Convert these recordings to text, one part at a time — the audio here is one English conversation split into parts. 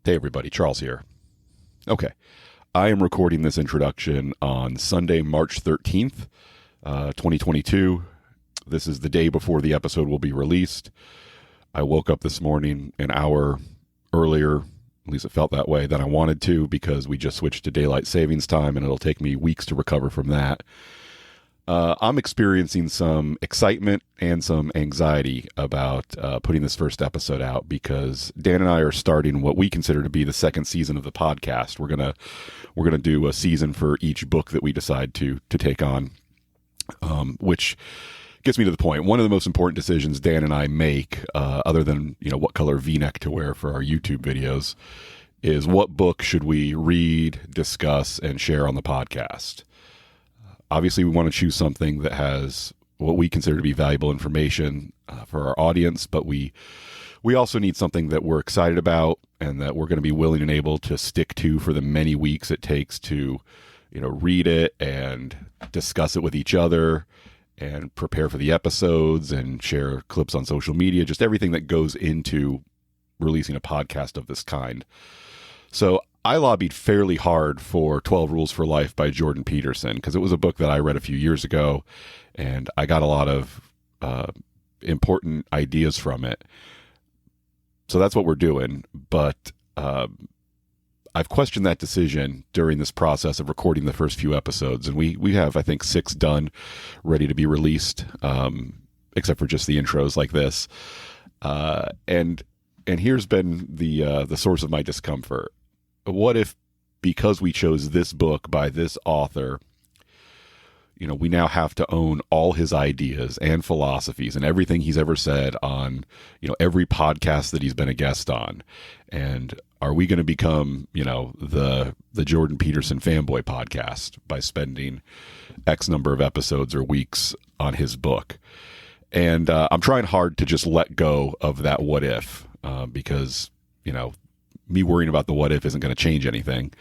Hey everybody, Charles here. Okay, I am recording this introduction on Sunday, March 13th, 2022. This is the day before the episode will be released. I woke up this morning an hour earlier, at least it felt that way, than I wanted to because we just switched to daylight savings time and it'll take me weeks to recover from that. I'm experiencing some excitement and some anxiety about putting this first episode out because Dan and I are starting what we consider to be the second season of the podcast. We're gonna do a season for each book that we decide to take on, which gets me to the point. One of the most important decisions Dan and I make, other than what color V-neck to wear for our YouTube videos, is what book should we read, discuss, and share on the podcast. Obviously, we want to choose something that has what we consider to be valuable information for our audience, but we also need something that we're excited about and that we're going to be willing and able to stick to for the many weeks it takes to, read it and discuss it with each other and prepare for the episodes and share clips on social media, just everything that goes into releasing a podcast of this kind. So I lobbied fairly hard for 12 Rules for Life by Jordan Peterson because it was a book that I read a few years ago and I got a lot of important ideas from it. So that's what we're doing. But I've questioned that decision during this process of recording the first few episodes. And we have, I think, 6 done, ready to be released, except for just the intros like this. And here's been the source of my discomfort. What if, because we chose this book by this author, we now have to own all his ideas and philosophies and everything he's ever said on, every podcast that he's been a guest on? And are we going to become, the Jordan Peterson fanboy podcast by spending X number of episodes or weeks on his book? And I'm trying hard to just let go of that what if, because, me worrying about the what if isn't going to change anything.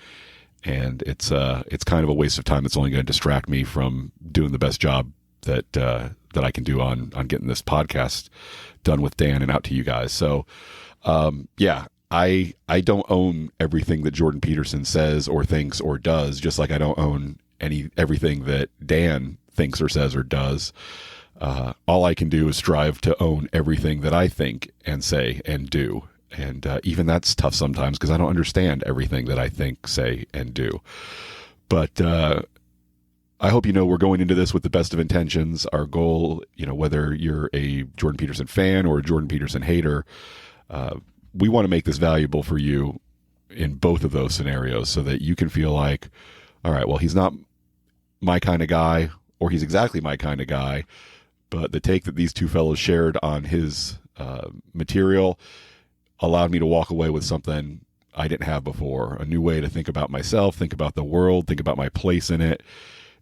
And it's kind of a waste of time that's only going to distract me from doing the best job that I can do on getting this podcast done with Dan and out to you guys. So, I don't own everything that Jordan Peterson says or thinks or does, just like I don't own everything that Dan thinks or says or does. All I can do is strive to own everything that I think and say and do. And even that's tough sometimes because I don't understand everything that I think, say, and do. But I hope we're going into this with the best of intentions. Our goal, whether you're a Jordan Peterson fan or a Jordan Peterson hater, we want to make this valuable for you in both of those scenarios so that you can feel like, all right, well, he's not my kind of guy or he's exactly my kind of guy, but the take that these two fellows shared on his material allowed me to walk away with something I didn't have before, a new way to think about myself, think about the world, think about my place in it,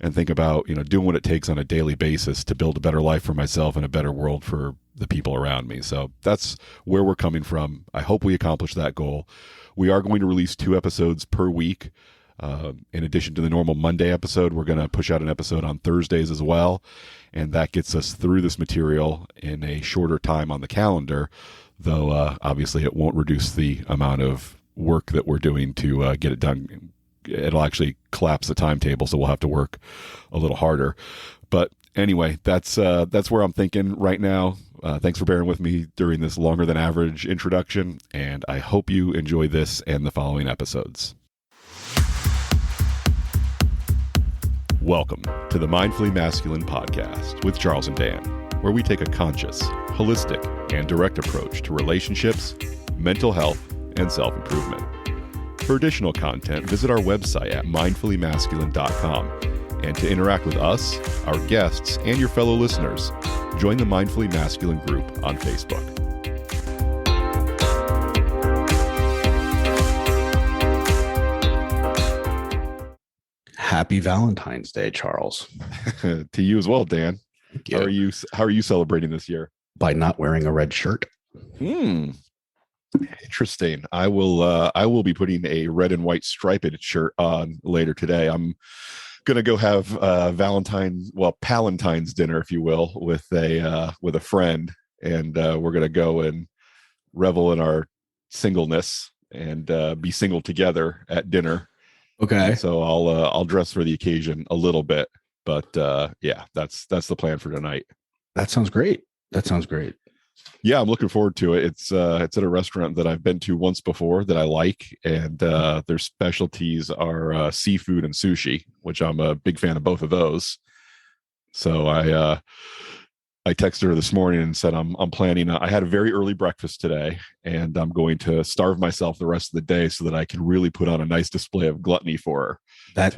and think about, doing what it takes on a daily basis to build a better life for myself and a better world for the people around me. So that's where we're coming from. I hope we accomplish that goal. We are going to release 2 episodes per week. In addition to the normal Monday episode, we're going to push out an episode on Thursdays as well. And that gets us through this material in a shorter time on the calendar, though obviously it won't reduce the amount of work that we're doing to get it done. It'll actually collapse the timetable, so we'll have to work a little harder. But anyway, that's where I'm thinking right now. Thanks for bearing with me during this longer than average introduction, and I hope you enjoy this and the following episodes. Welcome to the Mindfully Masculine podcast with Charles and Dan, where we take a conscious, holistic, and direct approach to relationships, mental health, and self-improvement. For additional content, visit our website at mindfullymasculine.com. And to interact with us, our guests, and your fellow listeners, join the Mindfully Masculine group on Facebook. Happy Valentine's Day, Charles. To you as well, Dan. How are you celebrating this year? By not wearing a red shirt. Interesting. I will be putting a red and white striped shirt on later today. I'm gonna go have Palentine's dinner, if you will, with a friend, and we're gonna go and revel in our singleness and be single together at dinner. Okay. And so I'll dress for the occasion a little bit, but yeah, that's the plan for tonight. That sounds great. That sounds great. Yeah, I'm looking forward to it. It's at a restaurant that I've been to once before that I like, and their specialties are seafood and sushi, which I'm a big fan of both of those. So I texted her this morning and said I'm planning. I had a very early breakfast today, and I'm going to starve myself the rest of the day so that I can really put on a nice display of gluttony for her. That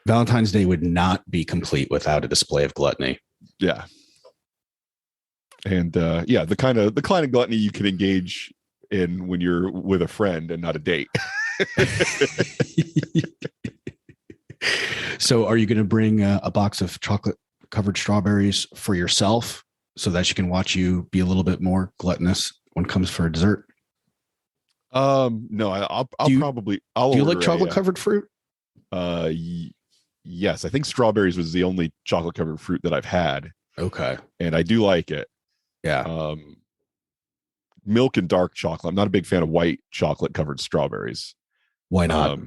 Valentine's Day would not be complete without a display of gluttony. Yeah. And yeah, the kind of gluttony you can engage in when you're with a friend and not a date. So are you going to bring a box of chocolate covered strawberries for yourself so that she can watch you be a little bit more gluttonous when it comes for dessert? No, I'll probably. Do you like chocolate covered fruit? Yes, I think strawberries was the only chocolate covered fruit that I've had. Okay. And I do like it. Yeah. Milk and dark chocolate. I'm not a big fan of white chocolate covered strawberries. Why not?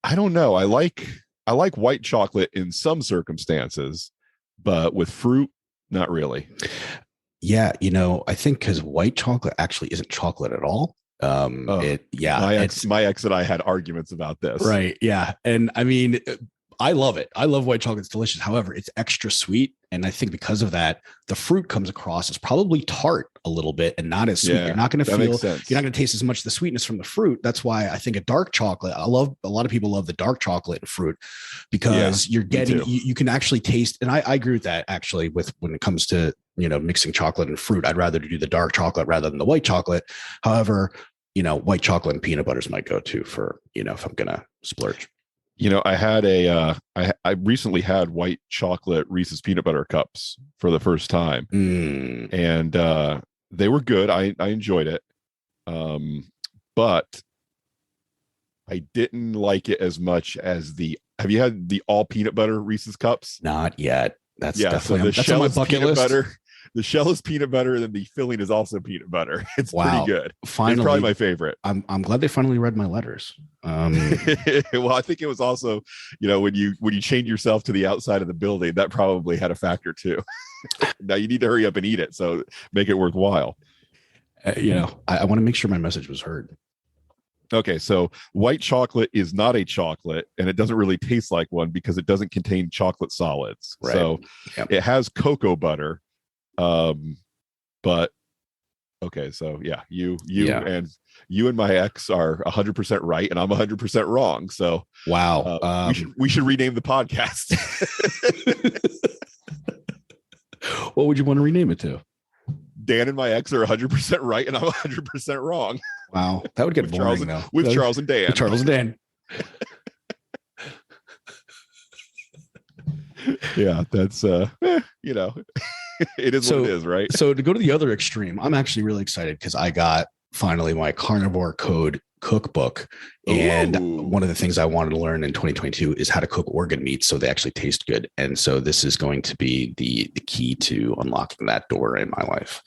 I don't know. I like white chocolate in some circumstances, but with fruit, not really. Yeah, I think because white chocolate actually isn't chocolate at all. My ex and I had arguments about this. Right. Yeah. And I mean, I love it. I love white chocolate. It's delicious. However, it's extra sweet. And I think because of that, the fruit comes across as probably tart a little bit and not as sweet. Yeah, you're not going to taste as much of the sweetness from the fruit. That's why I think a dark chocolate, a lot of people love the dark chocolate and fruit because you're getting, you can actually taste. And I agree with that actually when it comes to, mixing chocolate and fruit. I'd rather do the dark chocolate rather than the white chocolate. However, white chocolate and peanut butter is my go-to for, if I'm going to splurge. I had I recently had white chocolate Reese's peanut butter cups for the first time, and they were good. I enjoyed it, but I didn't like it as much as have you had the all peanut butter Reese's cups? Not yet. That's definitely that's on my bucket list. Butter. The shell is peanut butter, and then the filling is also peanut butter. It's pretty good. Finally, it's probably my favorite. I'm glad they finally read my letters. Well, I think it was also, when you chained yourself to the outside of the building, that probably had a factor too. Now you need to hurry up and eat it, so make it worthwhile. I want to make sure my message was heard. Okay, so white chocolate is not a chocolate, and it doesn't really taste like one because it doesn't contain chocolate solids. Right. So It has cocoa butter. But okay, so yeah, you and my ex are 100% right, and I'm 100% wrong. So wow, we should rename the podcast. What would you want to rename it to? Dan and my ex are 100% right, and I'm 100% wrong. Wow, that would get boring though. With Charles and Dan. Charles and Dan. Yeah, that's it is what it is, right? So to go to the other extreme, I'm actually really excited because I got finally my carnivore code cookbook. And one of the things I wanted to learn in 2022 is how to cook organ meats so they actually taste good. And so this is going to be the key to unlocking that door in my life.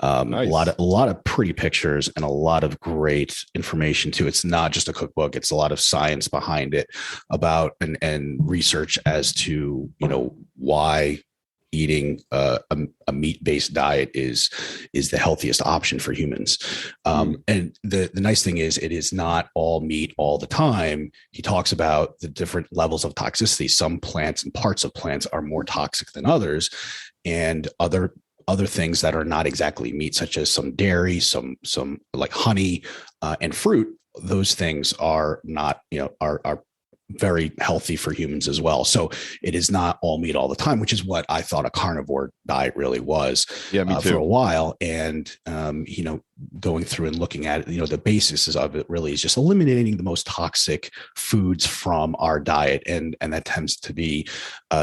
Nice. A lot of pretty pictures and a lot of great information too. It's not just a cookbook. It's a lot of science behind it about and research as to, why eating a meat-based diet is the healthiest option for humans. And the nice thing is it is not all meat all the time. He talks about the different levels of toxicity. Some plants and parts of plants are more toxic than others, and other things that are not exactly meat, such as some dairy, some like honey, and fruit. Those things are not, are very healthy for humans as well. So it is not all meat all the time, which is what I thought a carnivore diet really was for a while. And, going through and looking at it, the basis of it really is just eliminating the most toxic foods from our diet. And that tends to be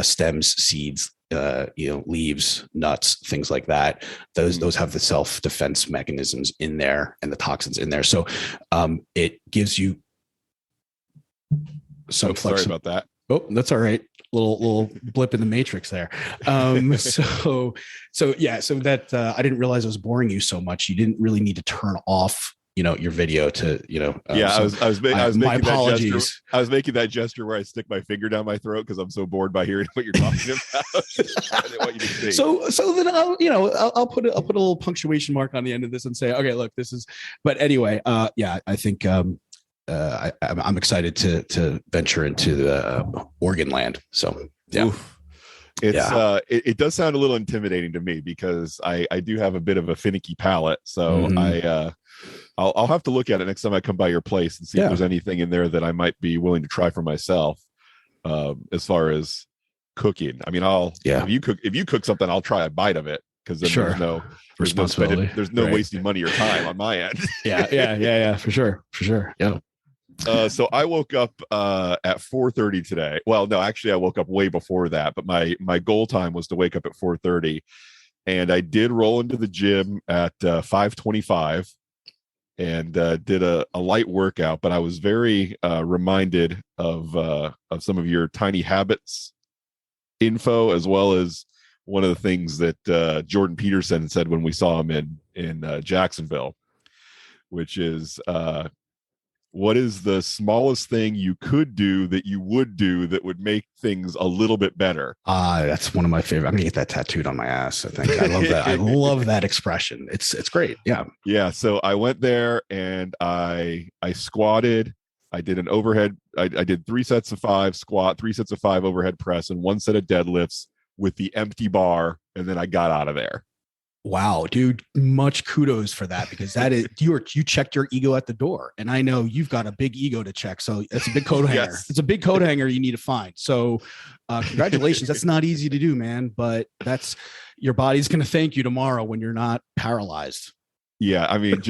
stems, seeds, leaves, nuts, things like that. Those have the self-defense mechanisms in there and the toxins in there. So it gives you sorry about that. Oh, that's all right. Little blip in the matrix there. So that I didn't realize I was boring you so much. You didn't really need to turn off your video to, I was making my that gesture. apologies. I was making that gesture where I stick my finger down my throat because I'm so bored by hearing what you're talking about. I didn't want you to see. So then I'll put a little punctuation mark on the end of this and say, okay, look, this is. But anyway, I think I'm excited to venture into the Oregon land. So yeah. Oof. It does sound a little intimidating to me because I do have a bit of a finicky palate. So I'll have to look at it next time I come by your place and see if there's anything in there that I might be willing to try for myself. As far as cooking, I mean, if you cook something, I'll try a bite of it because then there's no responsibility. There's no wasting money or time on my end. Yeah, for sure. Yeah. So I woke up at 4:30 today. Well, no, actually I woke up way before that, but my goal time was to wake up at 4:30, and I did roll into the gym at 5:25 and did a light workout, but I was very reminded of some of your Tiny Habits info, as well as one of the things that Jordan Peterson said when we saw him in Jacksonville, which is what is the smallest thing you could do that you would do that would make things a little bit better? That's one of my favorite. I'm gonna get that tattooed on my ass. I think I love that. I love that expression. It's great. Yeah. So I went there and I squatted. I did an overhead. I did 3 sets of 5 squat, 3 sets of 5 overhead press, and 1 set of deadlifts with the empty bar. And then I got out of there. Wow, dude, much kudos for that, because that is you checked your ego at the door, and I know you've got a big ego to check. So that's a big coat hanger. Yes. It's a big coat hanger you need to find. So congratulations. That's not easy to do, man, but that's your body's going to thank you tomorrow when you're not paralyzed. Yeah, I mean,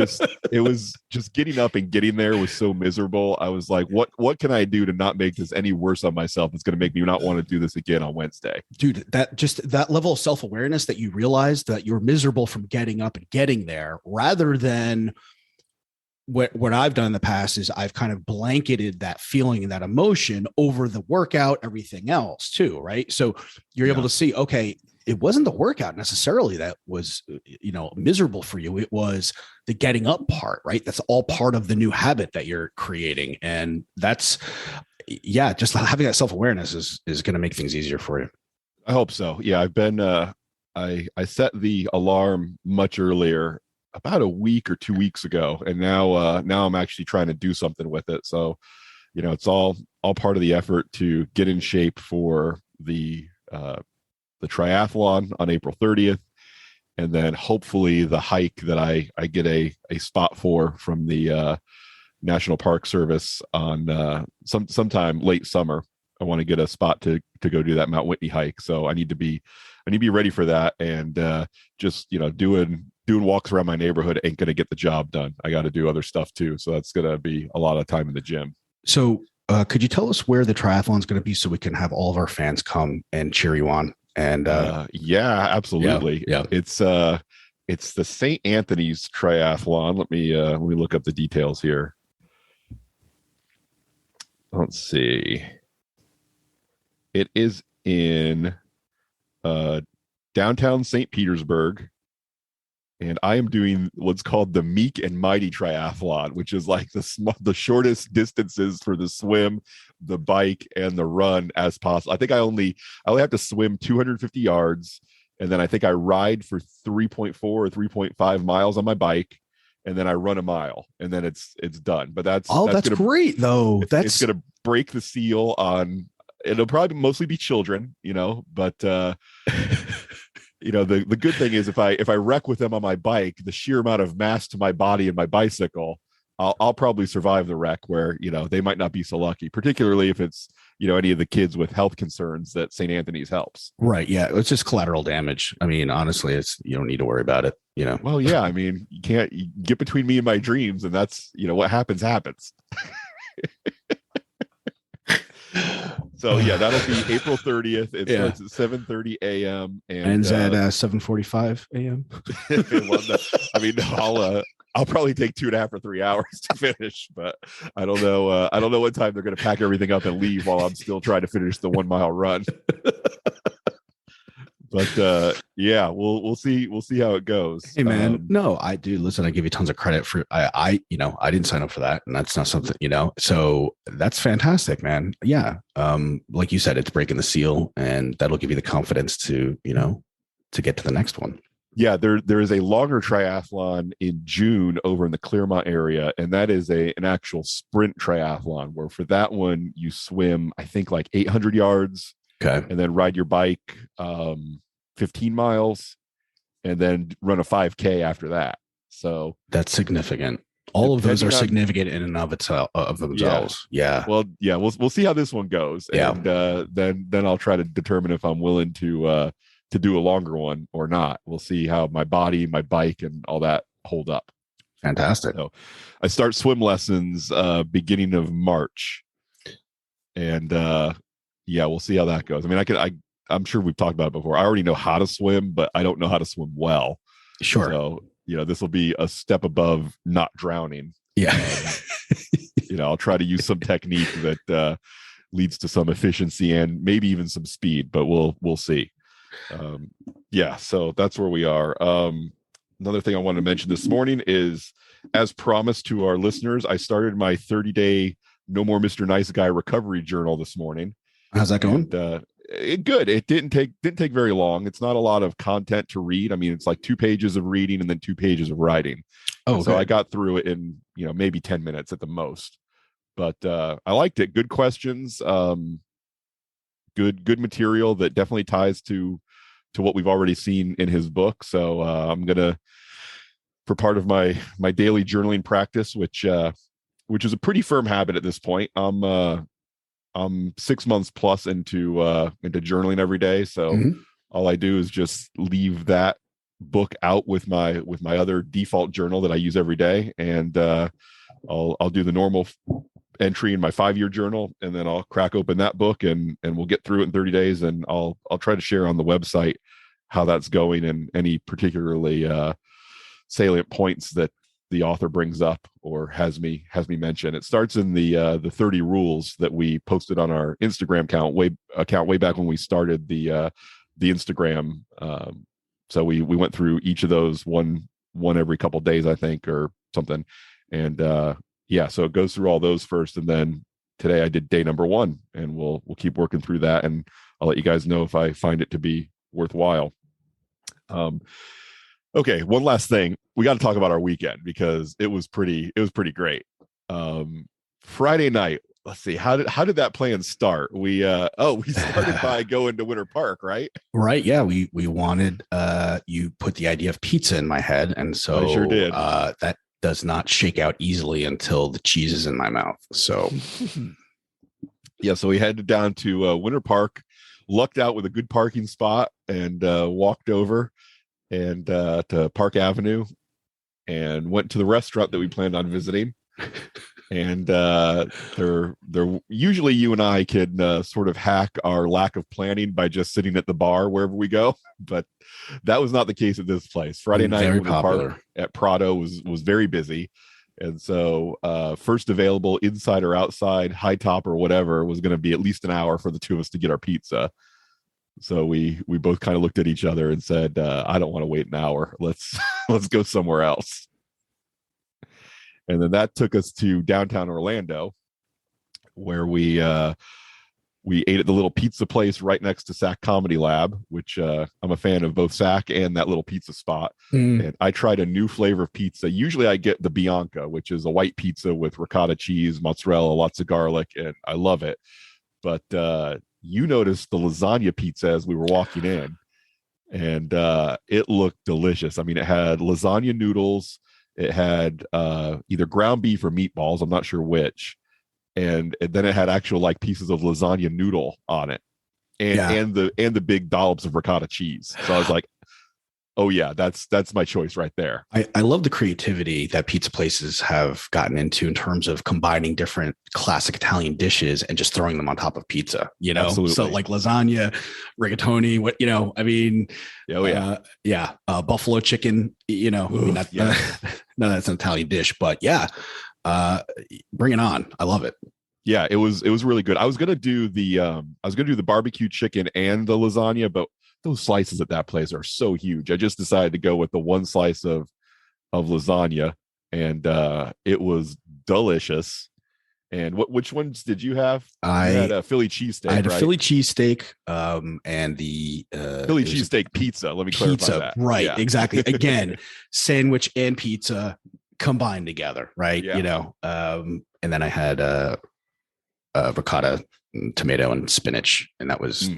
it was just getting up and getting there was so miserable. I was like, what can I do to not make this any worse on myself? It's going to make me not want to do this again on Wednesday. Dude, that level of self-awareness that you realize that you're miserable from getting up and getting there, rather than what I've done in the past is I've kind of blanketed that feeling and that emotion over the workout, everything else too, right? So you're able to see, okay, it wasn't the workout necessarily that was, miserable for you. It was the getting up part, right? That's all part of the new habit that you're creating. And that's, just having that self-awareness is going to make things easier for you. I hope so. Yeah. I've been, I set the alarm much earlier, about a week or 2 weeks ago. And now I'm actually trying to do something with it. So, it's all part of the effort to get in shape for the triathlon on April 30th. And then hopefully the hike that I get a spot for from the National Park Service on sometime late summer. I want to get a spot to go do that Mount Whitney hike. So I need to be ready for that. And just, doing walks around my neighborhood ain't going to get the job done. I got to do other stuff too. So that's going to be a lot of time in the gym. So could you tell us where the triathlon is going to be so we can have all of our fans come and cheer you on? And absolutely. Yeah. It's the St. Anthony's triathlon. Let me look up the details here. Let's see. It is in downtown St. Petersburg. And I am doing what's called the Meek and Mighty Triathlon, which is like the shortest distances for the swim, the bike, and the run as possible. I think I only have to swim 250 yards, and then I think I ride for 3.4 or 3.5 miles on my bike, and then I run a mile, and then it's done. But that's great though. It's going to break the seal on. It'll probably mostly be children, but. The good thing is if I wreck with them on my bike, the sheer amount of mass to my body and my bicycle, I'll probably survive the wreck where, they might not be so lucky, particularly if it's, any of the kids with health concerns that St. Anthony's helps. Right. Yeah. It's just collateral damage. I mean, honestly, you don't need to worry about it, Well, yeah. I mean, you get between me and my dreams, and that's, what happens. So that'll be April 30th. It starts at 7:30 a.m. and ends at 7:45 a.m. I mean, I'll probably take 2.5 or 3 hours to finish, but I don't know. I don't know what time they're going to pack everything up and leave while I'm still trying to finish the 1 mile run. But yeah, we'll see how it goes. Hey man, no, I do. Listen, I give you tons of credit for I didn't sign up for that, and that's not something, so that's fantastic, man. Yeah. Like you said, it's breaking the seal, and that'll give you the confidence to, to get to the next one. Yeah, there is a longer triathlon in June over in the Clermont area, and that is an actual sprint triathlon where for that one you swim, I think like 800 yards, Okay. and then ride your bike 15 miles, and then run a 5K after that. So that's significant. All of those are significant in and of themselves. Yeah. Well, yeah, we'll see how this one goes, and then I'll try to determine if I'm willing to do a longer one or not. We'll see how my body, my bike, and all that hold up. Fantastic. So I start swim lessons beginning of March, and we'll see how that goes. I mean, I'm sure we've talked about it before. I already know how to swim, but I don't know how to swim well. Sure. So this will be a step above not drowning. Yeah. I'll try to use some technique that leads to some efficiency and maybe even some speed, but we'll see. So that's where we are. Another thing I wanted to mention this morning is, as promised to our listeners, I started my 30-day No More Mr. Nice Guy recovery journal this morning. How's that going? Good. It didn't take very long. It's not a lot of content to read. I mean, it's like 2 pages of reading and then 2 pages of writing. Oh, so I got through it in maybe 10 minutes at the most. But I liked it. Good questions. Good material that definitely ties to what we've already seen in his book. So I'm gonna, for part of my daily journaling practice, which is a pretty firm habit at this point. I'm 6 months plus into journaling every day. So all I do is just leave that book out with my other default journal that I use every day, and I'll do the normal entry in my 5-year journal, and then I'll crack open that book and we'll get through it in 30 days, and I'll try to share on the website how that's going and any particularly salient points that the author brings up or has me mention. It starts in the 30 rules that we posted on our Instagram account way back when we started the Instagram. So we went through each of those one every couple of days, I think, or something. And so it goes through all those first, and then today I did day number 1, and we'll keep working through that, and I'll let you guys know if I find it to be worthwhile. Okay, one last thing. We got to talk about our weekend because it was pretty great. Friday night, let's see, how did that plan start? We started by going to Winter Park, right? Right. Yeah. We wanted, you put the idea of pizza in my head, and so I sure did. That does not shake out easily until the cheese is in my mouth. So yeah, so we headed down to Winter Park, lucked out with a good parking spot, and walked over and to Park Avenue, and went to the restaurant that we planned on visiting. And there usually you and I can sort of hack our lack of planning by just sitting at the bar wherever we go, but that was not the case at this place. Friday night, very popular. Park at Prado was very busy, and so first available, inside or outside, high top or whatever, was going to be at least an hour for the two of us to get our pizza. So we both kind of looked at each other and said, I don't want to wait an hour. Let's go somewhere else. And then that took us to downtown Orlando, where we ate at the little pizza place right next to Sac Comedy Lab, which I'm a fan of both Sac and that little pizza spot. And I tried a new flavor of pizza. Usually I get the Bianca, which is a white pizza with ricotta cheese, mozzarella, lots of garlic, and I love it. But you noticed the lasagna pizza as we were walking in, and it looked delicious. I mean, it had lasagna noodles. It had either ground beef or meatballs, I'm not sure which, and then it had actual like pieces of lasagna noodle on it, and the big dollops of ricotta cheese. So I was like, oh yeah, that's my choice right there. I love the creativity that pizza places have gotten into in terms of combining different classic Italian dishes and just throwing them on top of pizza, Absolutely. So like lasagna, rigatoni, buffalo chicken, no, that's an Italian dish, but bring it on. I love it. Yeah, it was really good. I was gonna do the barbecue chicken and the lasagna, but those slices at that place are so huge. I just decided to go with the one slice of lasagna, and it was delicious. And which ones did you have? You had a Philly cheesesteak. I had a right? Philly cheesesteak, and the Philly cheesesteak pizza. Let me clarify that. Right, Yeah. exactly. Again, sandwich and pizza combined together, right? Yeah. And then I had ricotta, tomato, and spinach, and that was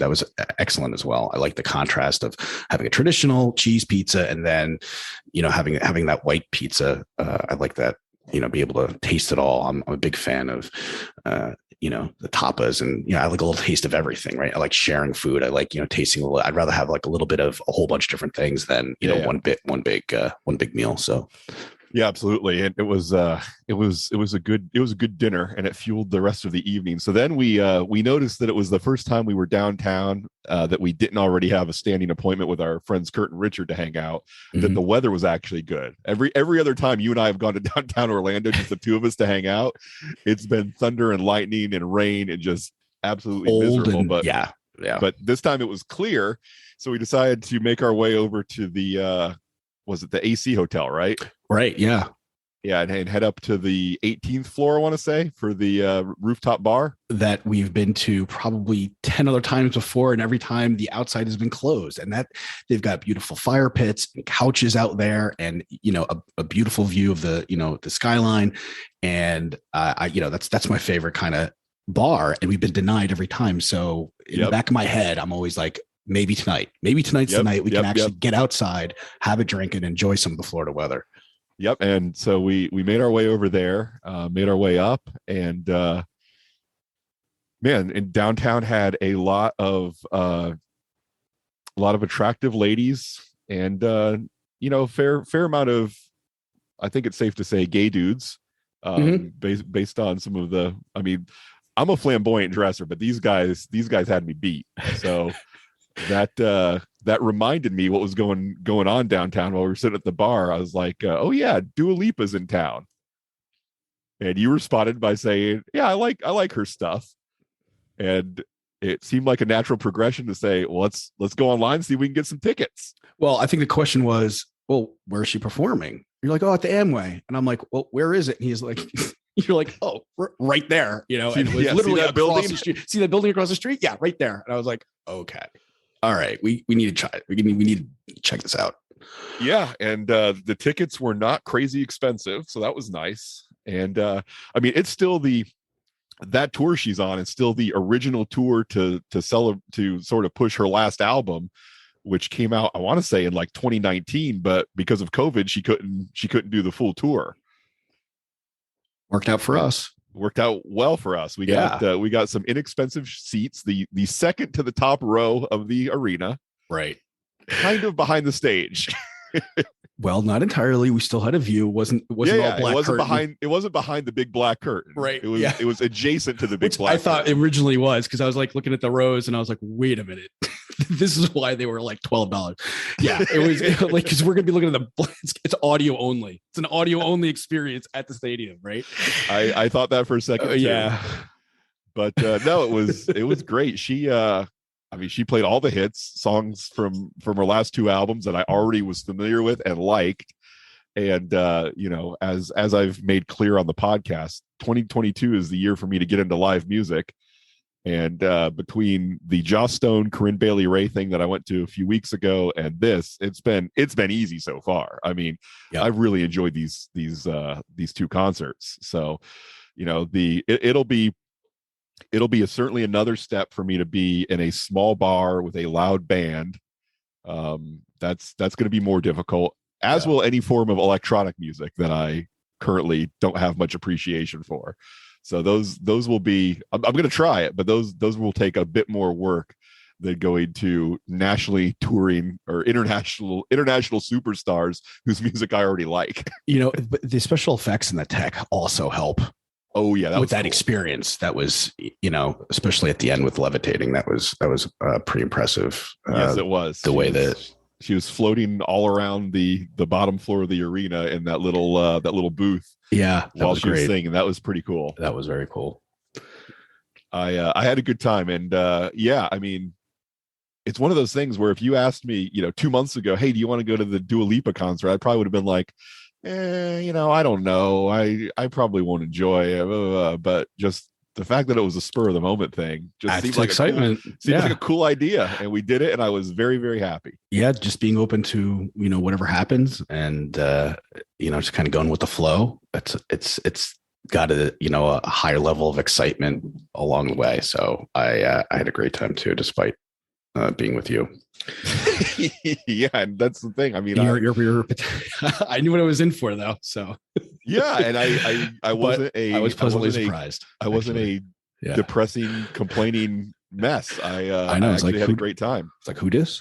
excellent as well. I like the contrast of having a traditional cheese pizza and then having that white pizza. I like that, be able to taste it all. I'm a big fan of the tapas, and I like a little taste of everything, right? I like sharing food. I like tasting a little. I'd rather have like a little bit of a whole bunch of different things than one big meal. So yeah, absolutely. And it was a good dinner, and it fueled the rest of the evening. So then we noticed that it was the first time we were downtown, that we didn't already have a standing appointment with our friends Kurt and Richard to hang out, that the weather was actually good. Every other time you and I have gone to downtown Orlando, just the two of us to hang out, it's been thunder and lightning and rain and just absolutely miserable. But yeah. But this time it was clear. So we decided to make our way over to the was it the AC hotel, right? Right. Yeah. Yeah. And head up to the 18th floor, I want to say, for the rooftop bar that we've been to probably 10 other times before. And every time the outside has been closed, and that they've got beautiful fire pits and couches out there, and, a beautiful view of the skyline. And that's my favorite kind of bar. And we've been denied every time. So in the back of my head, I'm always like, maybe tonight's the night we can actually get outside, have a drink, and enjoy some of the Florida weather. Yep. And so we made our way over there, made our way up, and in downtown had a lot of attractive ladies, and fair amount of, I think it's safe to say, gay dudes, based on some of the, I mean, I'm a flamboyant dresser, but these guys had me beat. So that reminded me what was going on downtown while we were sitting at the bar. I was like, oh yeah, Dua Lipa's in town. And you responded by saying, yeah, I like her stuff. And it seemed like a natural progression to say, well, let's go online and see if we can get some tickets. Well, I think the question was, well, where is she performing? You're like, oh, at the Amway. And I'm like, well, where is it? And he's like, you're like, oh, right there, and it was literally across building? The street. See that building across the street? Yeah, right there. And I was like, okay. All right, we need to try it. We need to check this out. Yeah, and the tickets were not crazy expensive, so that was nice. And I mean, it's still that tour she's on. It's still the original tour to sort of push her last album, which came out, I want to say, in like 2019. But because of COVID, she couldn't do the full tour. Worked out for us. Worked out well for us. We got some inexpensive seats, the second to the top row of the arena, right, kind of behind the stage. Well, not entirely. We still had a view. It wasn't all black. It wasn't behind the big black curtain. Right. It was adjacent to the big black. I thought curtain. It originally was, because I was like looking at the rows and I was like, wait a minute. This is why they were like $12. Yeah, it was like, because we're gonna be looking at it's audio only. It's an audio only experience at the stadium, right? I thought that for a second. Yeah, but no, it was great. She played all the hits songs from her last two albums that I already was familiar with and liked. And as I've made clear on the podcast, 2022 is the year for me to get into live music. And between the Joss Stone, Corinne Bailey Rae thing that I went to a few weeks ago and this, it's been easy so far. I mean, I've really enjoyed these two concerts. So, it'll be certainly another step for me to be in a small bar with a loud band. That's going to be more difficult, as will any form of electronic music that I currently don't have much appreciation for. So those will be, I'm going to try it, but those will take a bit more work than going to nationally touring or international superstars whose music I already like. But the special effects and the tech also help. Oh yeah, with that cool experience, that was, especially at the end with levitating, that was pretty impressive. Yes, it was. The way that she was floating all around the bottom floor of the arena in that little booth. Yeah, while she was singing, that was pretty cool. That was very cool. I had a good time, and I mean, it's one of those things where if you asked me, 2 months ago, hey, do you want to go to the Dua Lipa concert? I probably would have been like, I don't know. I probably won't enjoy it. But just the fact that it was a spur of the moment thing just Adds seemed to like excitement. like a cool idea. And we did it. And I was very, very happy. Yeah. Just being open to, whatever happens and, just kind of going with the flow. It's got a higher level of excitement along the way. So I had a great time too, despite being with you. Yeah, and that's the thing. I mean, you're I knew what I was in for though. So yeah, and I wasn't I was pleasantly surprised. I wasn't a depressing, complaining mess. I know. I actually had a great time. It's like, who dis?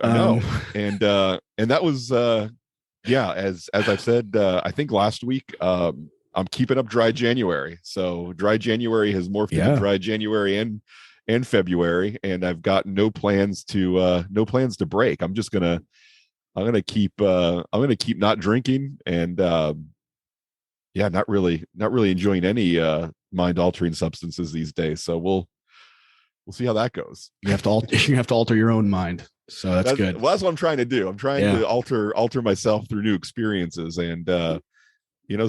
I know, and that was as I've said, I think last week. I'm keeping up dry January, so dry January has morphed into dry January and February, and I've got no plans to break. I'm gonna keep not drinking and not really enjoying any mind altering substances these days. So we'll see how that goes. You have to alter your own mind. So that's good. Well, that's what I'm trying to do. I'm trying to alter myself through new experiences, and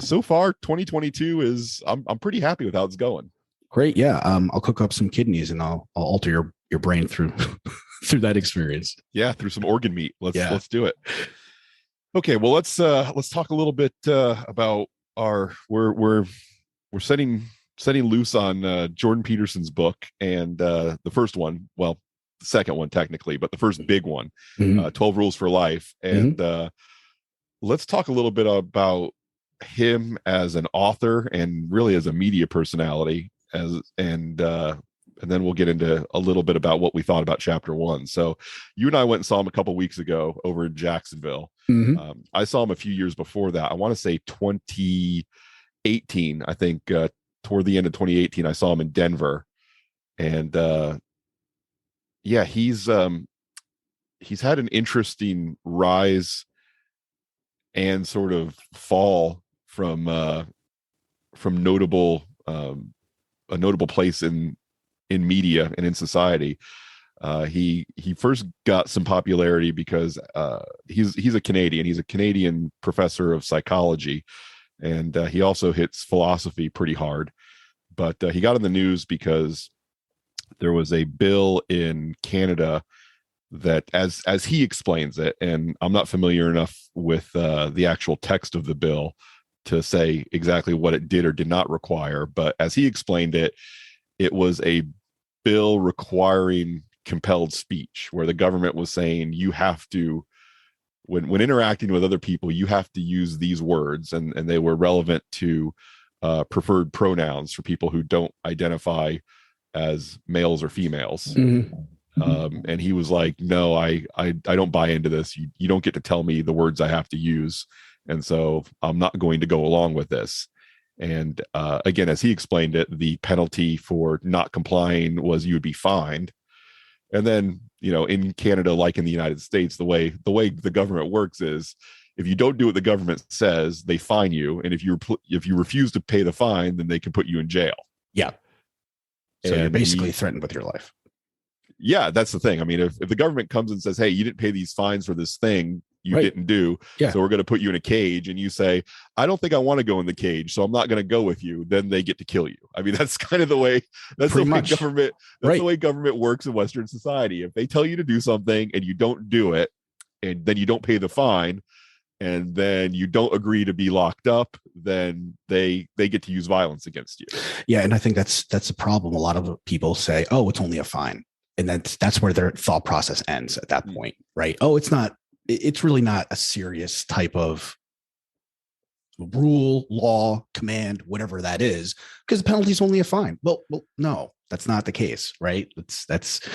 so far 2022 is I'm pretty happy with how it's going. Great. Yeah. I'll cook up some kidneys and I'll alter your brain through through that experience. Yeah, through some organ meat. Let's do it. Okay, well let's talk a little bit about we're setting loose on Jordan Peterson's book, and the first one, well, the second one technically, but the first big one, 12 Rules for Life. And let's talk a little bit about him as an author and really as a media personality, and then we'll get into a little bit about what we thought about chapter 1. So you and I went and saw him a couple weeks ago over in Jacksonville. I saw him a few years before that. I want to say 2018. I think toward the end of 2018, I saw him in Denver, and he's had an interesting rise and sort of fall from notable a notable place in media and in society. He first got some popularity because he's a Canadian. He's a Canadian professor of psychology, and he also hits philosophy pretty hard. But he got in the news because there was a bill in Canada that, as he explains it, and I'm not familiar enough with the actual text of the bill to say exactly what it did or did not require, but as he explained it, it was a bill requiring compelled speech, where the government was saying you have to, when interacting with other people, you have to use these words, and they were relevant to preferred pronouns for people who don't identify as males or females. And he was like, no, I don't buy into this. You don't get to tell me the words I have to use. And so I'm not going to go along with this. And again, as he explained it, the penalty for not complying was you would be fined. And then, in Canada, like in the United States, the way the government works is if you don't do what the government says, they fine you. And if you refuse to pay the fine, then they can put you in jail. Yeah. So you're basically threatened with your life. Yeah, that's the thing. I mean, if the government comes and says, hey, you didn't pay these fines for this thing you didn't do, so we're going to put you in a cage, and you say, I don't think I want to go in the cage, so I'm not going to go with you, then they get to kill you. I mean, that's kind of the way the way government works in Western society. If they tell you to do something and you don't do it, and then you don't pay the fine, and then you don't agree to be locked up, then they get to use violence against you. Yeah, and I think that's a problem. A lot of people say, oh, it's only a fine. And that's where their thought process ends at that point, right? Oh, it's really not a serious type of rule, law, command, whatever that is, because the penalty is only a fine. Well, no, that's not the case, right? That's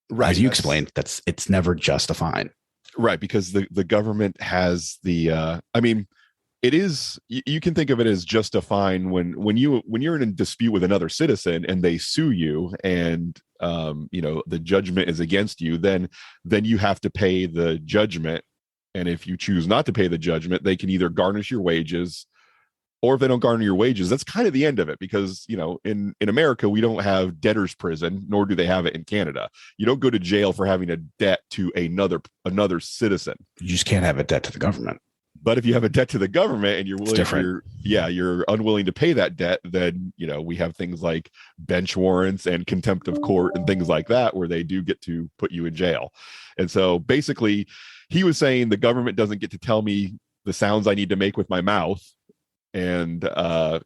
right. As you explained, it's never just a fine. Right, because the government has the it is, you can think of it as just a fine when you're in a dispute with another citizen and they sue you, and the judgment is against you, then you have to pay the judgment. And if you choose not to pay the judgment, they can either garnish your wages or if they don't garner your wages, that's kind of the end of it. Because, you know, in America, we don't have debtor's prison, nor do they have it in Canada. You don't go to jail for having a debt to another citizen. You just can't have a debt to the government. But if you have a debt to the government and you're unwilling to pay that debt, then, you know, we have things like bench warrants and contempt of court and things like that, where they do get to put you in jail. And so basically he was saying the government doesn't get to tell me the sounds I need to make with my mouth. And I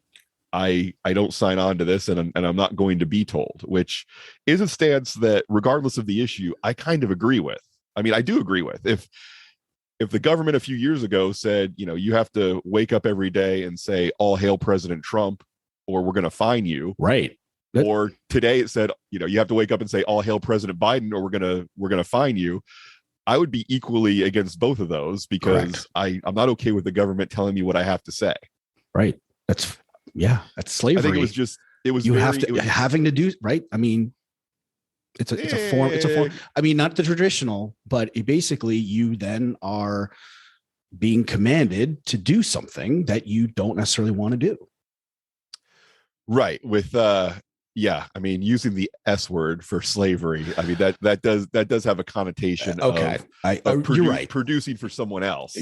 don't sign on to this, and I'm not going to be told, which is a stance that, regardless of the issue, I kind of agree with. I mean, I do agree with. If the government a few years ago said, you know, you have to wake up every day and say, all hail President Trump, or we're going to fine you. Right. Or today it said, you know, you have to wake up and say, all hail President Biden, or we're going to fine you. I would be equally against both of those, because I'm not okay with the government telling me what I have to say. Right. That's slavery. I think having to do, right. I mean, it's a form. I mean, not the traditional, but basically you then are being commanded to do something that you don't necessarily want to do. Right. With, I mean, using the S word for slavery. I mean, that does have a connotation. Okay. You're right. Producing for someone else.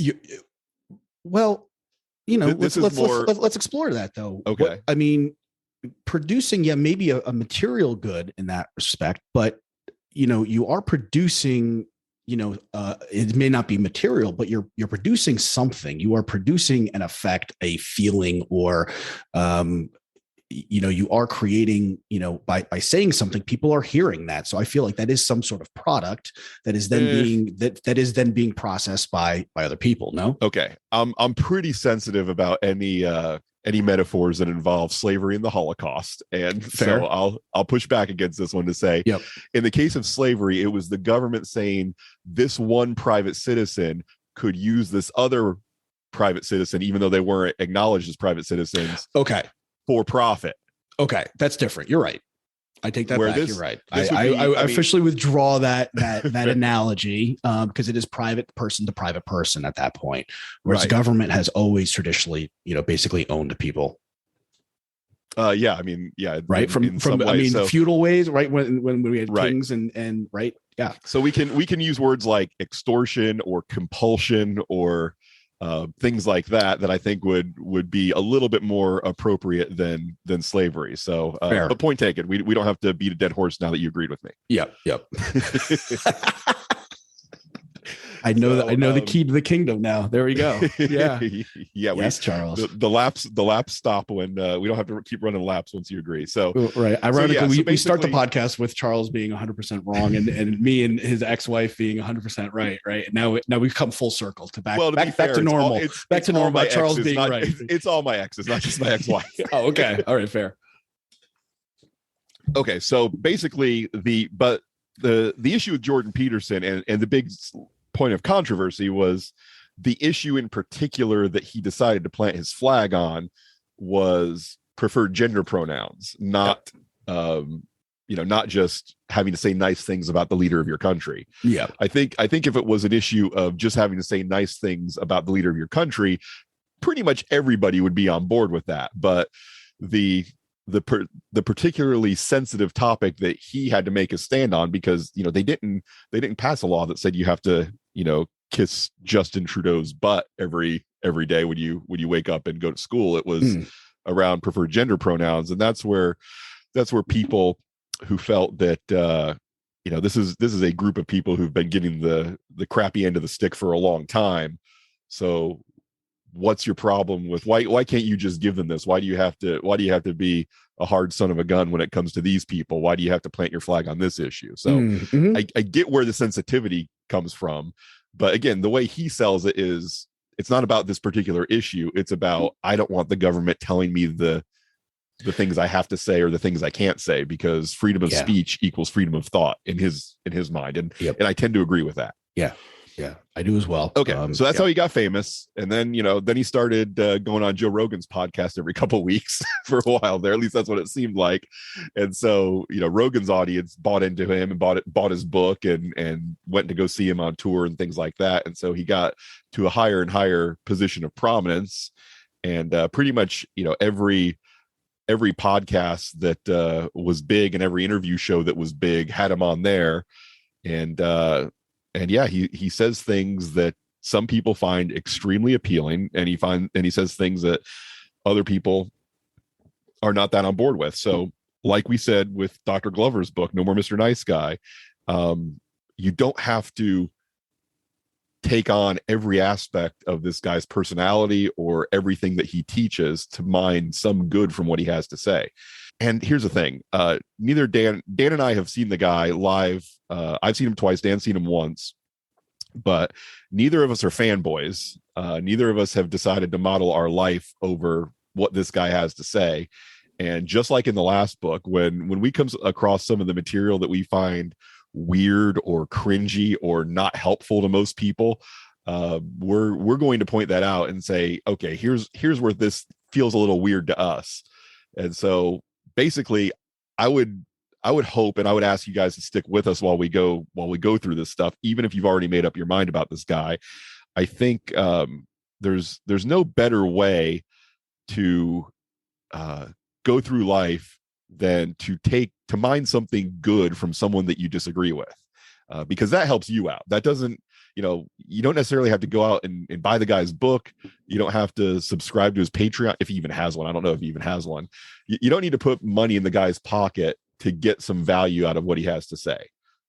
Well, you know, let's explore that though. Okay. I mean, producing, maybe a material good in that respect, but you know, you are producing, you know, it may not be material, but you're producing something. You are producing an effect, a feeling, or you know, you are creating, you know, by saying something, people are hearing that. So I feel like that is some sort of product that is then being processed by other people. No. Okay. I'm pretty sensitive about any metaphors that involve slavery and the Holocaust. And fair. So I'll push back against this one to say, in the case of slavery, it was the government saying this one private citizen could use this other private citizen, even though they weren't acknowledged as private citizens. Okay. For profit. Okay. That's different. You're right. I take that back. You're right. I officially withdraw that analogy, because it is private person to private person at that point, whereas government has always traditionally, you know, basically owned people. I mean, right. From feudal ways, right. When we had kings and right. Yeah. So we can use words like extortion or compulsion or things like that I think would be a little bit more appropriate than slavery. So, but point taken. We don't have to beat a dead horse now that you agreed with me. Yep. I know the key to the kingdom now. There we go. Yeah. Yes, Charles. The laps stop when we don't have to keep running laps once you agree. So right. Ironically, we start the podcast with Charles being 100% wrong and me and his ex-wife being 100% right. Right. Now we've come full circle to back to normal. Back to normal. Charles being right. It's all my exes, not just my ex-wife. Oh, okay. All right. Fair. Okay. So basically the issue with Jordan Peterson and the big point of controversy was the issue in particular that he decided to plant his flag on was preferred gender pronouns, not not just having to say nice things about the leader of your country. Yeah. I think if it was an issue of just having to say nice things about the leader of your country, pretty much everybody would be on board with that. But the particularly sensitive topic that he had to make a stand on, because they didn't pass a law that said you have to kiss Justin Trudeau's butt every day when you wake up and go to school. It was around preferred gender pronouns, and that's where people who felt that this is a group of people who've been getting the crappy end of the stick for a long time. So what's your problem with why can't you just give them this? Why do you have to be a hard son of a gun when it comes to these people? Why do you have to plant your flag on this issue? So I get where the sensitivity comes from, but again, the way he sells it is it's not about this particular issue. It's about, I don't want the government telling me the things I have to say or the things I can't say, because freedom of speech equals freedom of thought in his mind. And I tend to agree with that. Yeah, I do as well. Okay. So that's how he got famous. And then, then he started going on Joe Rogan's podcast every couple of weeks for a while there. At least that's what it seemed like. And so, Rogan's audience bought into him and bought his book and went to go see him on tour and things like that. And so he got to a higher and higher position of prominence. and pretty much, every podcast that was big and every interview show that was big had him on there. And yeah, he says things that some people find extremely appealing, and he says things that other people are not that on board with. So like we said with Dr. Glover's book, No More Mr. Nice Guy, you don't have to take on every aspect of this guy's personality or everything that he teaches to mine some good from what he has to say. And here's the thing, neither Dan and I have seen the guy live. I've seen him twice, Dan's seen him once, but neither of us are fanboys. Neither of us have decided to model our life over what this guy has to say. And just like in the last book, when we come across some of the material that we find weird or cringy or not helpful to most people, we're going to point that out and say, okay, here's where this feels a little weird to us. And so basically, I would hope, and I would ask you guys to stick with us while we go through this stuff, even if you've already made up your mind about this guy. I think there's no better way to go through life than to mine something good from someone that you disagree with, because that helps you out. That doesn't, you don't necessarily have to go out and buy the guy's book. You don't have to subscribe to his Patreon if he even has one. I don't know if he even has one. You don't need to put money in the guy's pocket to get some value out of what he has to say.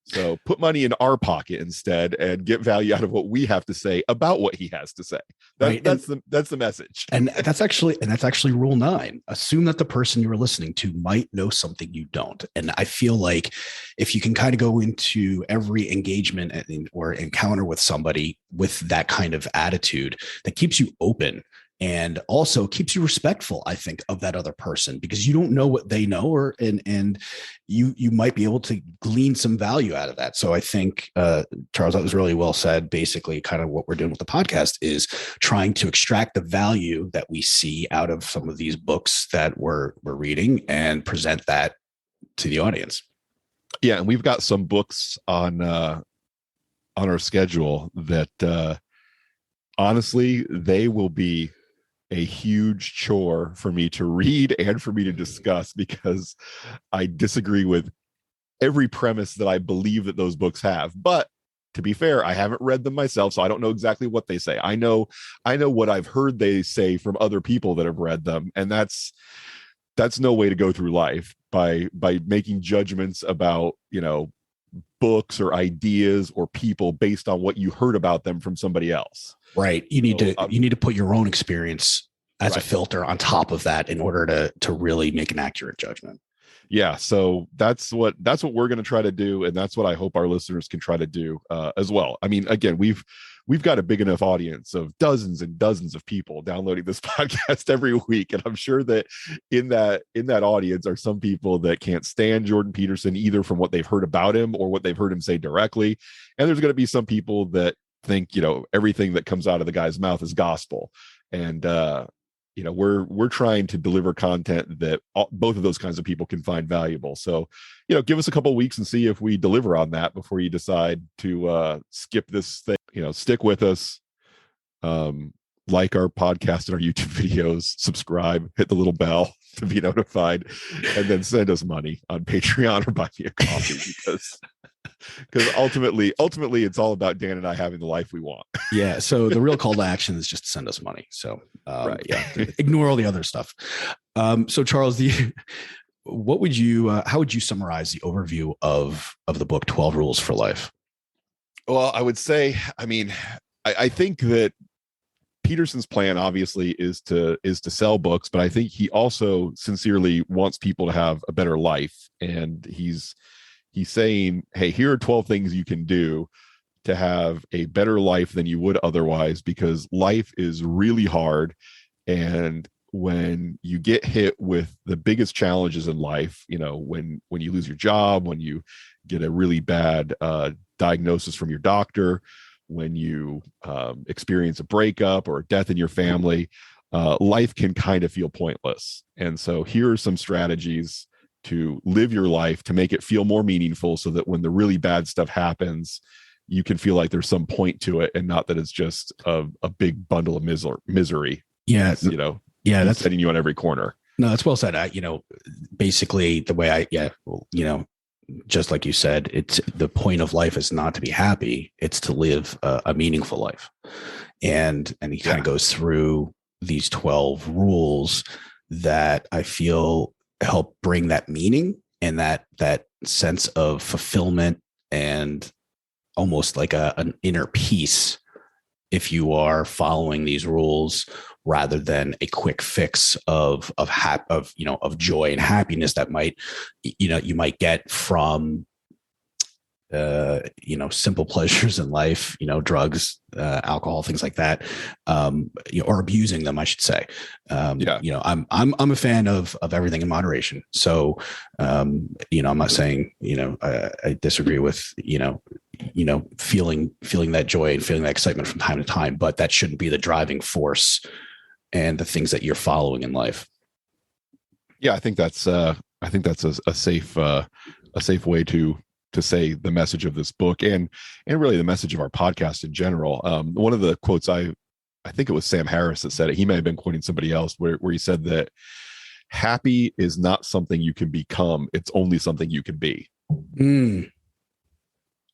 So put money in our pocket instead and get value out of what we have to say about what he has to say. That's the message. And that's actually rule 9. Assume that the person you are listening to might know something you don't. And I feel like if you can kind of go into every engagement or encounter with somebody with that kind of attitude, that keeps you open and also keeps you respectful, I think, of that other person, because you don't know what they know, and you might be able to glean some value out of that. So I think, Charles, that was really well said. Basically, kind of what we're doing with the podcast is trying to extract the value that we see out of some of these books that we're reading and present that to the audience. Yeah, and we've got some books on our schedule that honestly, they will be a huge chore for me to read and for me to discuss, because I disagree with every premise that I believe that those books have. But to be fair, I haven't read them myself, so I don't know exactly what they say. I know what I've heard they say from other people that have read them, and that's no way to go through life, by making judgments about, books or ideas or people based on what you heard about them from somebody else. Right. You need to put your own experience as a filter on top of that in order to really make an accurate judgment. Yeah. So that's what we're going to try to do. And that's what I hope our listeners can try to do as well. I mean, again, we've got a big enough audience of dozens and dozens of people downloading this podcast every week. And I'm sure that in that audience are some people that can't stand Jordan Peterson, either from what they've heard about him or what they've heard him say directly. And there's going to be some people that think, everything that comes out of the guy's mouth is gospel. And, we're trying to deliver content that both of those kinds of people can find valuable. So, give us a couple of weeks and see if we deliver on that before you decide to skip this thing. Stick with us, like our podcast and our YouTube videos, subscribe, hit the little bell to be notified, and then send us money on Patreon or buy me a coffee, because ultimately it's all about Dan and I having the life we want. Yeah. So the real call to action is just to send us money. So right. Yeah, ignore all the other stuff. So Charles, how would you summarize the overview of the book 12 Rules for Life? Well, I would say, I think that Peterson's plan obviously is to sell books, but I think he also sincerely wants people to have a better life. And he's saying, hey, here are 12 things you can do to have a better life than you would otherwise, because life is really hard. And when you get hit with the biggest challenges in life, when you lose your job, when you get a really bad diagnosis from your doctor, when you experience a breakup or a death in your family, life can kind of feel pointless. And so here are some strategies to live your life, to make it feel more meaningful, so that when the really bad stuff happens, you can feel like there's some point to it and not that it's just a big bundle of misery. Yeah. Yeah, he's that's setting you on every corner. no, that's well said. Basically the way just like you said, it's the point of life is not to be happy; it's to live a meaningful life. And he kind of goes through these 12 rules that I feel help bring that meaning and that sense of fulfillment and almost like an inner peace if you are following these rules rather than a quick fix of joy and happiness that you might get from simple pleasures in life, drugs, alcohol, things like that, or abusing them, I should say. I'm a fan of everything in moderation. So, I'm not saying, I disagree with, feeling that joy and feeling that excitement from time to time, but that shouldn't be the driving force and the things that you're following in life. Yeah, I think that's a safe way to say the message of this book and really the message of our podcast in general. One of the quotes, I think it was Sam Harris that said it. He may have been quoting somebody else where he said that happy is not something you can become. It's only something you can be.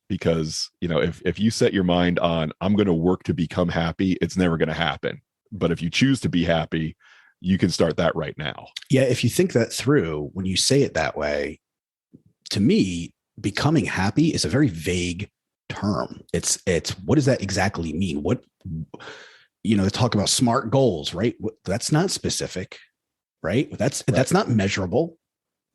Because, if you set your mind on, I'm going to work to become happy, it's never going to happen. But if you choose to be happy, you can start that right now. Yeah. If you think that through, when you say it that way, to me, becoming happy is a very vague term. It's what does that exactly mean? What, they talk about SMART goals, right? That's not specific, right? That's not measurable,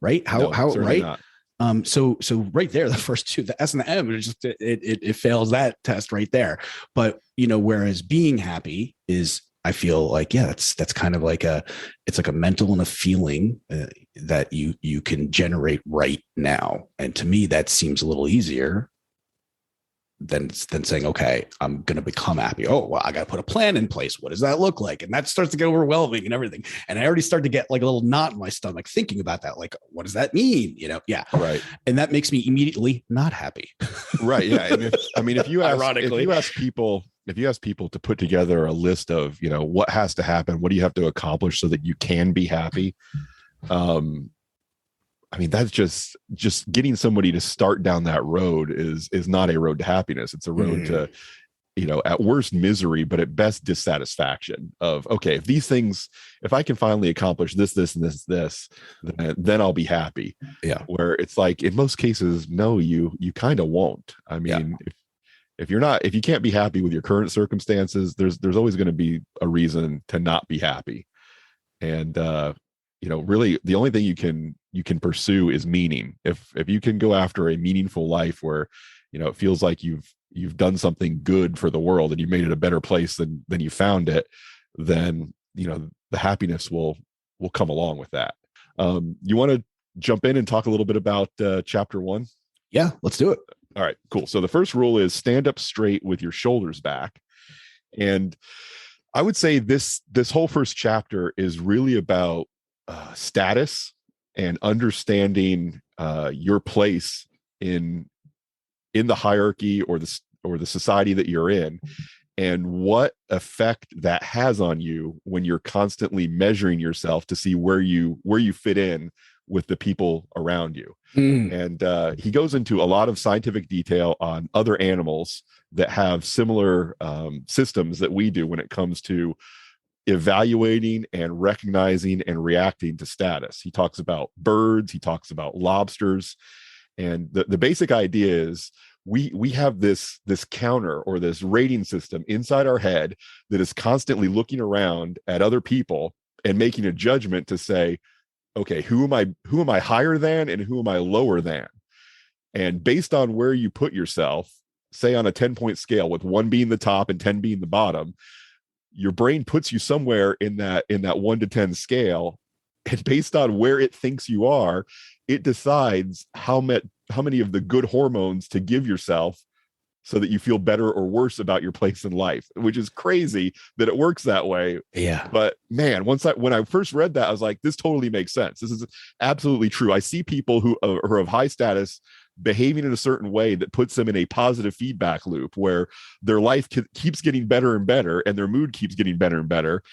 right? How right? Not. So right there, the first two, the S and the M, it fails that test right there. But whereas being happy is, I feel like, that's kind of like it's like a mental and a feeling that you can generate right now. And to me, that seems a little easier than saying, okay, I'm going to become happy. Oh, well, I got to put a plan in place. What does that look like? And that starts to get overwhelming and everything. And I already start to get like a little knot in my stomach thinking about that. Like, what does that mean? Yeah. Right. And that makes me immediately not happy. Right. Yeah. And if you ask people to put together a list of, what has to happen, what do you have to accomplish so that you can be happy? That's just getting somebody to start down that road is not a road to happiness. It's a road to, at worst misery, but at best dissatisfaction of, okay, if I can finally accomplish this, and this, then I'll be happy. Yeah. Where it's like, in most cases, no, you kind of won't. If you can't be happy with your current circumstances, there's always going to be a reason to not be happy. And, really the only thing you can pursue is meaning. If you can go after a meaningful life where, it feels like you've done something good for the world and you made it a better place than you found it, then, the happiness will come along with that. You want to jump in and talk a little bit about chapter 1? Yeah, let's do it. All right, cool. So the first rule is stand up straight with your shoulders back. And I would say this whole first chapter is really about status and understanding your place in the hierarchy or the society that you're in, and what effect that has on you when you're constantly measuring yourself to see where you fit in with the people around you. And he goes into a lot of scientific detail on other animals that have similar systems that we do when it comes to evaluating and recognizing and reacting to status. He talks about birds, he talks about lobsters, and the basic idea is we have this counter or this rating system inside our head that is constantly looking around at other people and making a judgment to say, okay, who am I higher than and who am I lower than? And based on where you put yourself, say on a 10-point scale, with 1 being the top and 10 being the bottom, your brain puts you somewhere in that 1 to 10 scale. And based on where it thinks you are, it decides how many of the good hormones to give yourself so that you feel better or worse about your place in life, which is crazy that it works that way. Yeah. But man, when I first read that, I was like, this totally makes sense. This is absolutely true. I see people who are of high status behaving in a certain way that puts them in a positive feedback loop where their life keeps getting better and better and their mood keeps getting better and better.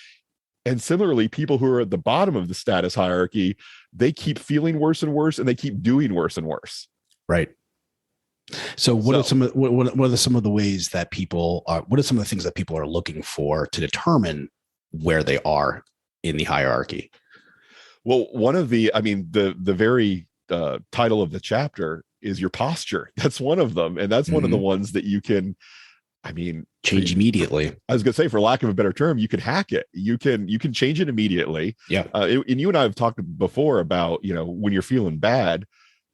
And similarly, people who are at the bottom of the status hierarchy, they keep feeling worse and worse, and they keep doing worse and worse. Right. So what are some of the ways that people are, what are some of the things that people are looking for to determine where they are in the hierarchy? Well, the very title of the chapter is your posture. That's one of them. And that's one of the ones that you can, change immediately. I was going to say, for lack of a better term, you can hack it. You can change it immediately. Yeah. And you and I have talked before about, when you're feeling bad,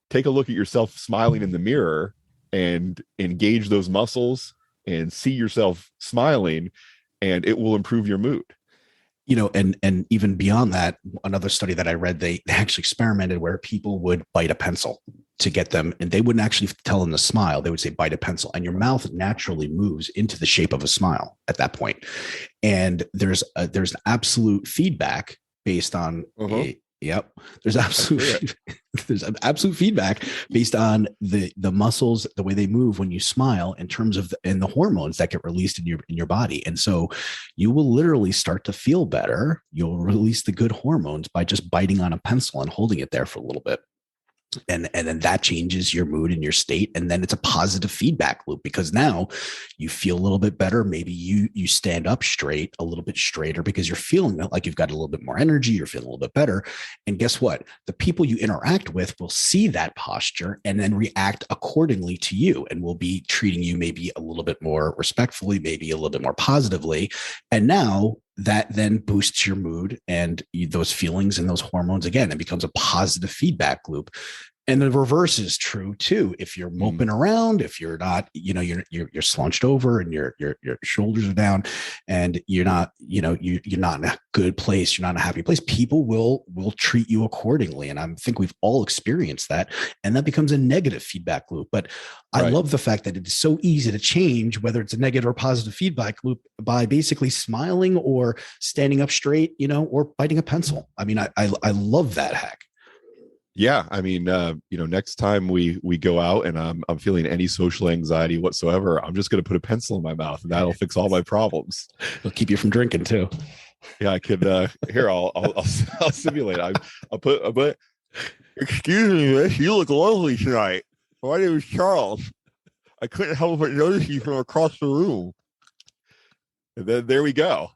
take a look at yourself smiling in the mirror and engage those muscles and see yourself smiling, and it will improve your mood. And even beyond that, another study that I read, they actually experimented where people would bite a pencil to get them, and they wouldn't actually tell them to smile. They would say, bite a pencil, and your mouth naturally moves into the shape of a smile at that point. And there's absolute feedback based on there's absolute feedback based on the muscles, the way they move when you smile, in terms of and the hormones that get released in your body. And so you will literally start to feel better. You'll release the good hormones by just biting on a pencil and holding it there for a little bit. And then that changes your mood and your state. And then it's a positive feedback loop, because now you feel a little bit better. Maybe you stand up straight, a little bit straighter, because you're feeling like you've got a little bit more energy. You're feeling a little bit better. And guess what? The people you interact with will see that posture and then react accordingly to you, and will be treating you maybe a little bit more respectfully, maybe a little bit more positively. And now that then boosts your mood and those feelings and those hormones again. It becomes a positive feedback loop. And the reverse is true too. If you're moping around, if you're not, you're slunched over and your shoulders are down, and you're not in a good place, you're not in a happy place, people will treat you accordingly. And I think we've all experienced that, and that becomes a negative feedback loop. But I love the fact that it is so easy to change, whether it's a negative or positive feedback loop, by basically smiling or standing up straight, or biting a pencil. I love that hack. Yeah. Next time we go out and I'm feeling any social anxiety whatsoever, I'm just going to put a pencil in my mouth, and that'll fix all my problems. It'll keep you from drinking too. Yeah, I could, here, I'll simulate. I'll put, excuse me, miss, you look lovely tonight. My name is Charles. I couldn't help but notice you from across the room. And then there we go.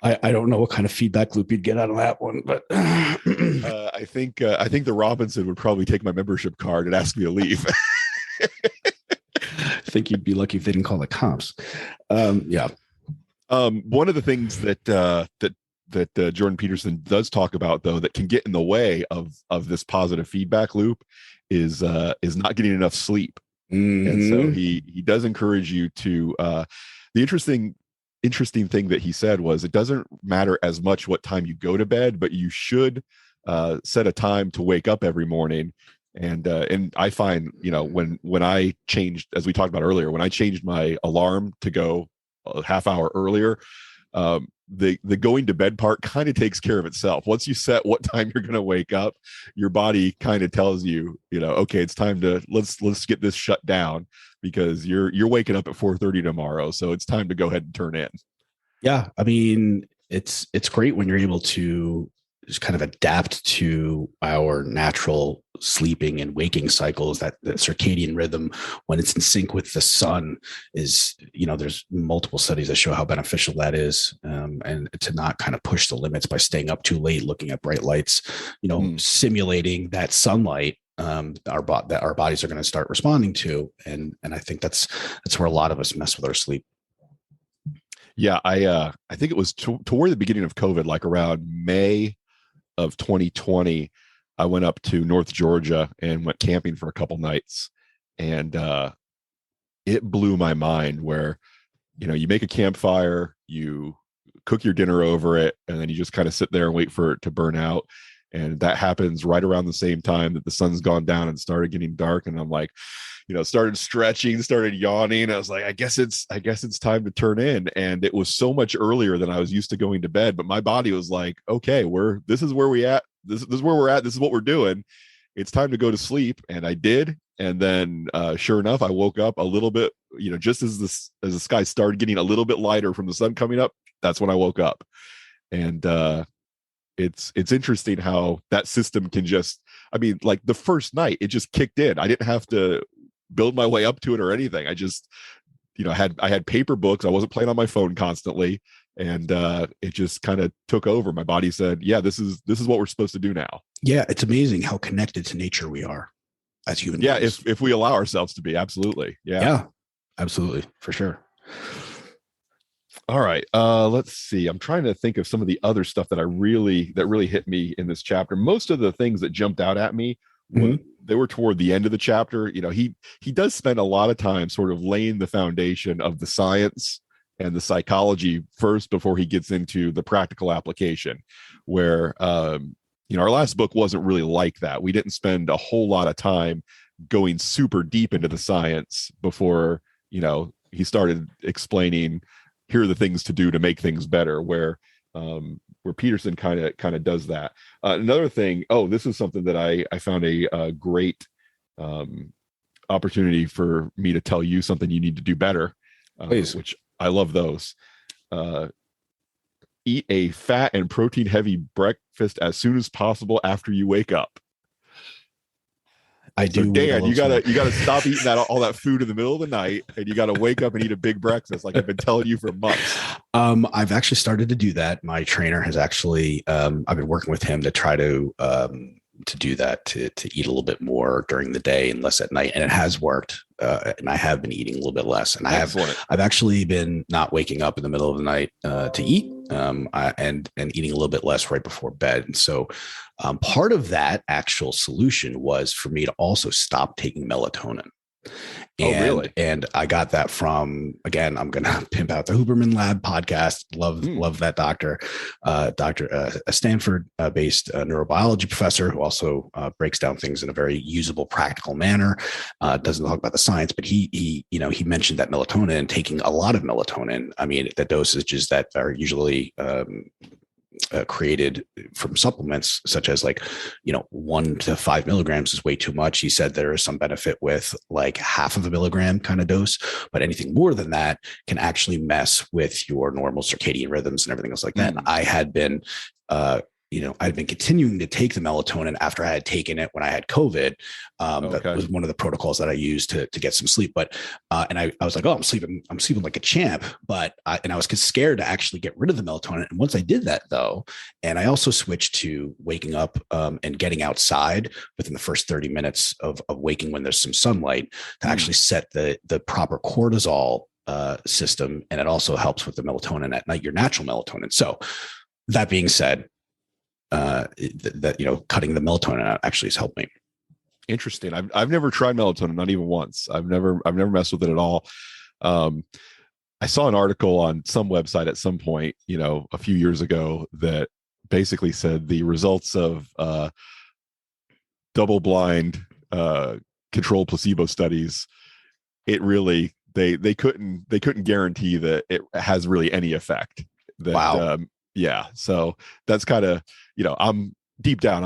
I don't know what kind of feedback loop you'd get out of that one, but I think the Robinson would probably take my membership card and ask me to leave. I think you'd be lucky if they didn't call the cops. Yeah. One of the things that Jordan Peterson does talk about, though, that can get in the way of this positive feedback loop is not getting enough sleep. Mm-hmm. And so he does encourage you to. The interesting thing that he said was, it doesn't matter as much what time you go to bed, but you should set a time to wake up every morning. And I find, when I changed, as we talked about earlier, when I changed my alarm to go a half hour earlier, the going to bed part kind of takes care of itself. Once you set what time you're going to wake up, your body kind of tells you, okay, it's time to let's get this shut down, because you're waking up at 4:30 tomorrow, so it's time to go ahead and turn in. Yeah, it's great when you're able to just kind of adapt to our natural sleeping and waking cycles. That circadian rhythm, when it's in sync with the sun, is, there's multiple studies that show how beneficial that is, and to not kind of push the limits by staying up too late, looking at bright lights, simulating that sunlight our bodies are going to start responding to, and I think that's where a lot of us mess with our sleep. Yeah, I think it was toward the beginning of COVID, like around May of 2020, I went up to North Georgia and went camping for a couple nights, and it blew my mind. Where you make a campfire, you cook your dinner over it, and then you just kind of sit there and wait for it to burn out. And that happens right around the same time that the sun's gone down and started getting dark. And I'm like, started stretching, started yawning. I was like, I guess it's time to turn in. And it was so much earlier than I was used to going to bed. But my body was like, okay, this is where we're at. This is where we're at. This is what we're doing. It's time to go to sleep. And I did. And then sure enough, I woke up a little bit, just as the sky started getting a little bit lighter from the sun coming up. that's when I woke up. And it's interesting how that system can just, I mean, like the first night it just kicked in. I didn't have to build my way up to it or anything. I just, I had paper books. I wasn't playing on my phone constantly. And it just kind of took over. My body said, yeah, this is what we're supposed to do now. Yeah. It's amazing how connected to nature we are as human beings. If we allow ourselves to be. Absolutely. Yeah, absolutely. For sure. All right. Let's see. I'm trying to think of some of the other stuff that really hit me in this chapter. Most of the things that jumped out at me, they were toward the end of the chapter. He does spend a lot of time sort of laying the foundation of the science and the psychology first before he gets into the practical application, where our last book wasn't really like that. We didn't spend a whole lot of time going super deep into the science before he started explaining, here are the things to do to make things better, where Peterson kind of does that. Another thing, this is something that I found a great opportunity for me to tell you something you need to do better, which I love those. Eat a fat and protein heavy breakfast as soon as possible after you wake up. I do. So Dan, you gotta stop eating all that food in the middle of the night, and you gotta wake up and eat a big breakfast, like I've been telling you for months. I've actually started to do that. My trainer has actually, I've been working with him to try to do that, to eat a little bit more during the day and less at night, and it has worked. And I have been eating a little bit less, and I've actually been not waking up in the middle of the night to eat, and eating a little bit less right before bed. And so part of that actual solution was for me to also stop taking melatonin. Really? And I got that from, again, I'm going to pimp out the Huberman Lab podcast. Love that doctor, a Stanford based neurobiology professor who also breaks down things in a very usable, practical manner. Doesn't talk about the science, but he mentioned that melatonin, taking a lot of melatonin. I mean, the dosages that are usually created from supplements, such as 1 to 5 milligrams is way too much. He said there is some benefit with like half of a milligram kind of dose, but anything more than that can actually mess with your normal circadian rhythms and everything else like that. And I had been, I'd been continuing to take the melatonin after I had taken it when I had COVID. That was one of the protocols that I used to get some sleep. But and I was like, I'm sleeping like a champ. But I was scared to actually get rid of the melatonin. And once I did that, though, and I also switched to waking up and getting outside within the first 30 minutes of waking when there's some sunlight to actually set the proper cortisol system, and it also helps with the melatonin at night, your natural melatonin. So that being said, cutting the melatonin out actually has helped me. Interesting. I've never tried melatonin, not even once. I've never messed with it at all. I saw an article on some website at some point, a few years ago, that basically said the results of double-blind controlled placebo studies, it really they couldn't guarantee that it has really any effect. Wow. So that's kind of, I'm deep down,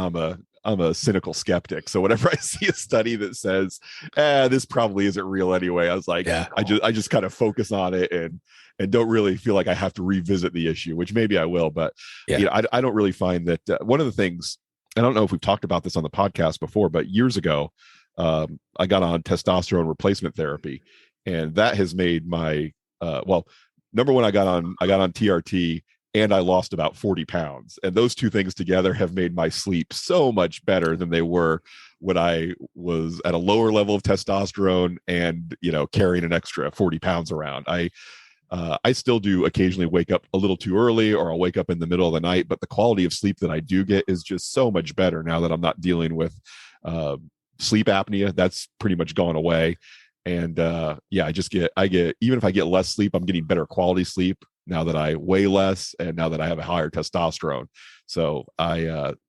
I'm a cynical skeptic. So whenever I see a study that says, this probably isn't real anyway, I was like, I just kind of focus on it and don't really feel like I have to revisit the issue, which maybe I will. But I don't really find that one of the things, I don't know if we've talked about this on the podcast before, but years ago, I got on testosterone replacement therapy, and that has made my, number one, I got on TRT, and I lost about 40 pounds. And those two things together have made my sleep so much better than they were when I was at a lower level of testosterone and, carrying an extra 40 pounds around. I still do occasionally wake up a little too early, or I'll wake up in the middle of the night, but the quality of sleep that I do get is just so much better now that I'm not dealing with sleep apnea. That's pretty much gone away. And I get, even if I get less sleep, I'm getting better quality sleep now that I weigh less and now that I have a higher testosterone. So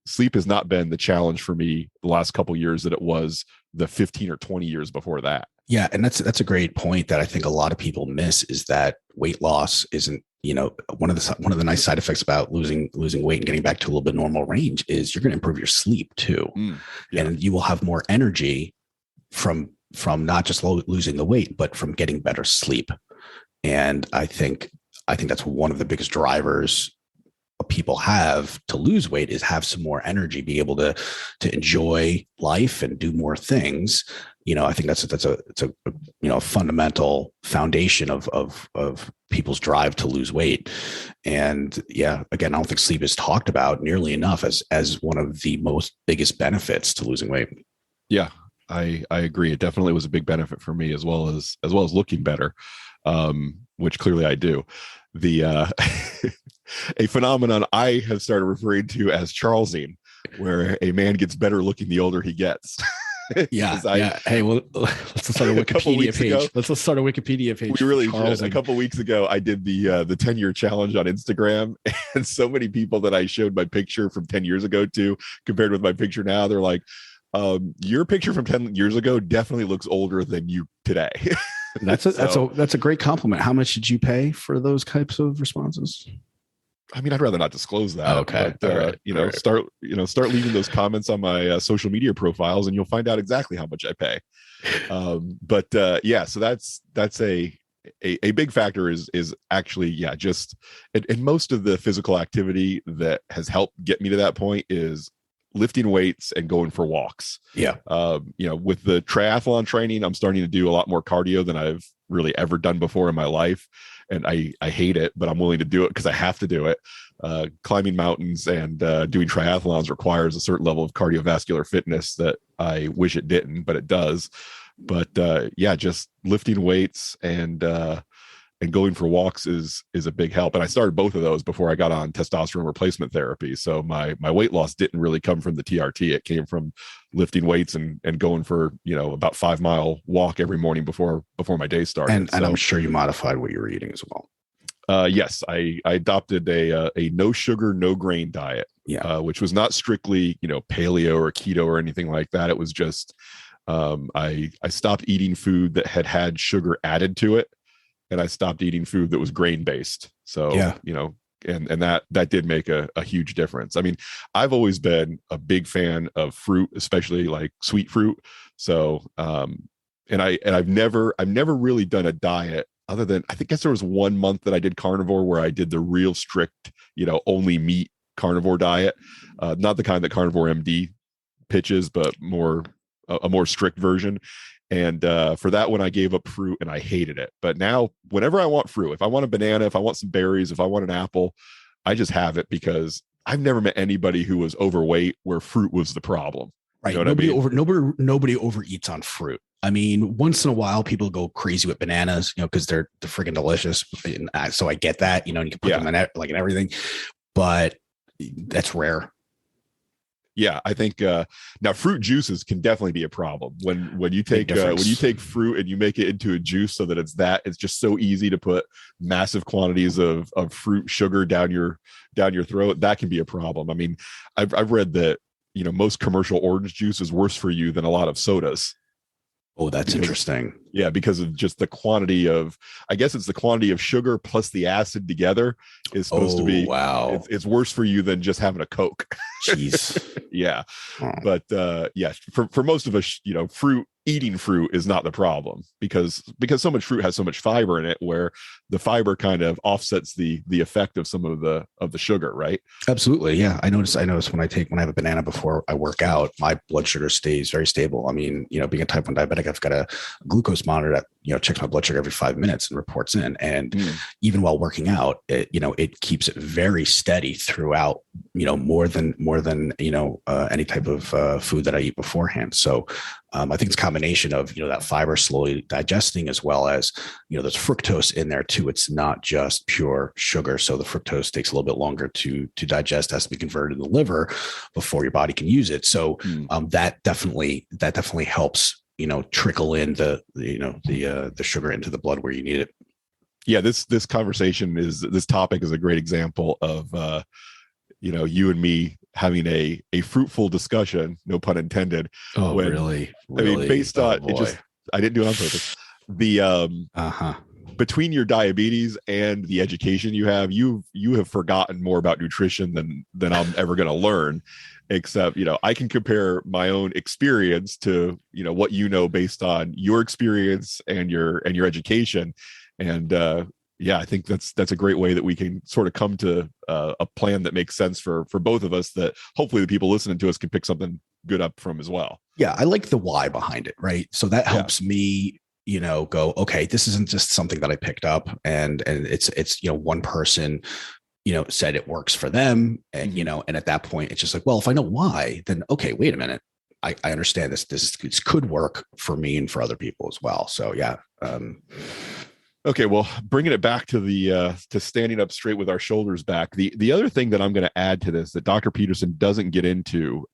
sleep has not been the challenge for me the last couple of years that it was the 15 or 20 years before that. Yeah. And that's a great point that I think a lot of people miss, is that weight loss isn't, one of the nice side effects about losing weight and getting back to a little bit normal range is you're going to improve your sleep too. And you will have more energy from not just losing the weight, but from getting better sleep. And I think I think that's one of the biggest drivers people have to lose weight, is have some more energy, be able to enjoy life and do more things. I think it's a fundamental foundation of people's drive to lose weight. And yeah, again, I don't think sleep is talked about nearly enough as one of the most biggest benefits to losing weight. Yeah, I agree. It definitely was a big benefit for me, as well as looking better, which clearly I do. The a phenomenon I have started referring to as Charlesing, where a man gets better looking the older he gets. Yeah. Hey, well, let's start a Wikipedia page. Let's start a Wikipedia page. We really should. A couple weeks ago, I did the 10-year challenge on Instagram, and so many people that I showed my picture from 10 years ago to, compared with my picture now, they're like, your picture from 10 years ago definitely looks older than you today. That's a great compliment. How much did you pay for those types of responses? I mean, I'd rather not disclose that. Okay. But, start leaving those comments on my social media profiles, and you'll find out exactly how much I pay. So that's a big factor is actually, just, and most of the physical activity that has helped get me to that point is lifting weights and going for walks. Yeah. With the triathlon training, I'm starting to do a lot more cardio than I've really ever done before in my life. And I hate it, but I'm willing to do it because I have to do it. Climbing mountains and doing triathlons requires a certain level of cardiovascular fitness that I wish it didn't, but it does. But just lifting weights and going for walks is a big help. And I started both of those before I got on testosterone replacement therapy. So my weight loss didn't really come from the TRT. It came from lifting weights and going for, about 5-mile walk every morning before my day started. And I'm sure you modified what you were eating as well. Yes, I adopted a no sugar, no grain diet, which was not strictly, paleo or keto or anything like that. It was just, I stopped eating food that had sugar added to it. And I stopped eating food that was grain based. So, and that did make a huge difference. I mean, I've always been a big fan of fruit, especially like sweet fruit. So, and I've never really done a diet other than, I guess there was 1 month that I did carnivore where I did the real strict, only meat carnivore diet. Not the kind that Carnivore MD pitches, but a more strict version. And for that one, I gave up fruit and I hated it. But now, whenever I want fruit, if I want a banana, if I want some berries, if I want an apple, I just have it, because I've never met anybody who was overweight where fruit was the problem. Right. You know Nobody overeats on fruit. I mean, once in a while, people go crazy with bananas, because they're freaking delicious. And so I get that, and you can put them in like in everything, but that's rare. Yeah, I think now fruit juices can definitely be a problem when you take fruit and you make it into a juice so that it's just so easy to put massive quantities of fruit sugar down your throat. That can be a problem. I mean, I've read that most commercial orange juice is worse for you than a lot of sodas. Oh, that's interesting. Yeah, because of just the quantity of, I guess it's the quantity of sugar plus the acid together is supposed to be, wow. It's worse for you than just having a Coke. Jeez. Yeah. But for most of us, eating fruit is not the problem, because so much fruit has so much fiber in it, where the fiber kind of offsets the effect of some of the sugar, right? Absolutely. Yeah. I notice when I have a banana before I work out, my blood sugar stays very stable. I mean, being a type 1 diabetic, I've got a glucose monitor that, checks my blood sugar every 5 minutes and reports in. And even while working out, it keeps it very steady throughout, more than any type of food that I eat beforehand. So I think it's a combination of, that fiber slowly digesting, as well as, there's fructose in there too. It's not just pure sugar. So the fructose takes a little bit longer to digest, has to be converted in the liver before your body can use it. So that definitely helps, trickle in the sugar into the blood where you need it. Yeah. This topic is a great example of, you and me having a fruitful discussion, no pun intended. Oh, really? I mean, based on it, I didn't do it on purpose. The between your diabetes and the education you have forgotten more about nutrition than I'm ever going to learn. Except, I can compare my own experience to, what based on your experience and your education. And Yeah, I think that's a great way that we can sort of come to a plan that makes sense for both of us, that hopefully the people listening to us can pick something good up from as well. Yeah, I like the why behind it, right? So that Yeah. helps me, go, okay, this isn't just something that I picked up and it's one person, said it works for them. And, Mm-hmm. and at that point, it's just like, well, if I know why, then okay, wait a minute. I understand this could work for me and for other people as well. So yeah. Okay, well, bringing it back to the to standing up straight with our shoulders back. The other thing that I'm going to add to this that Dr. Peterson doesn't get into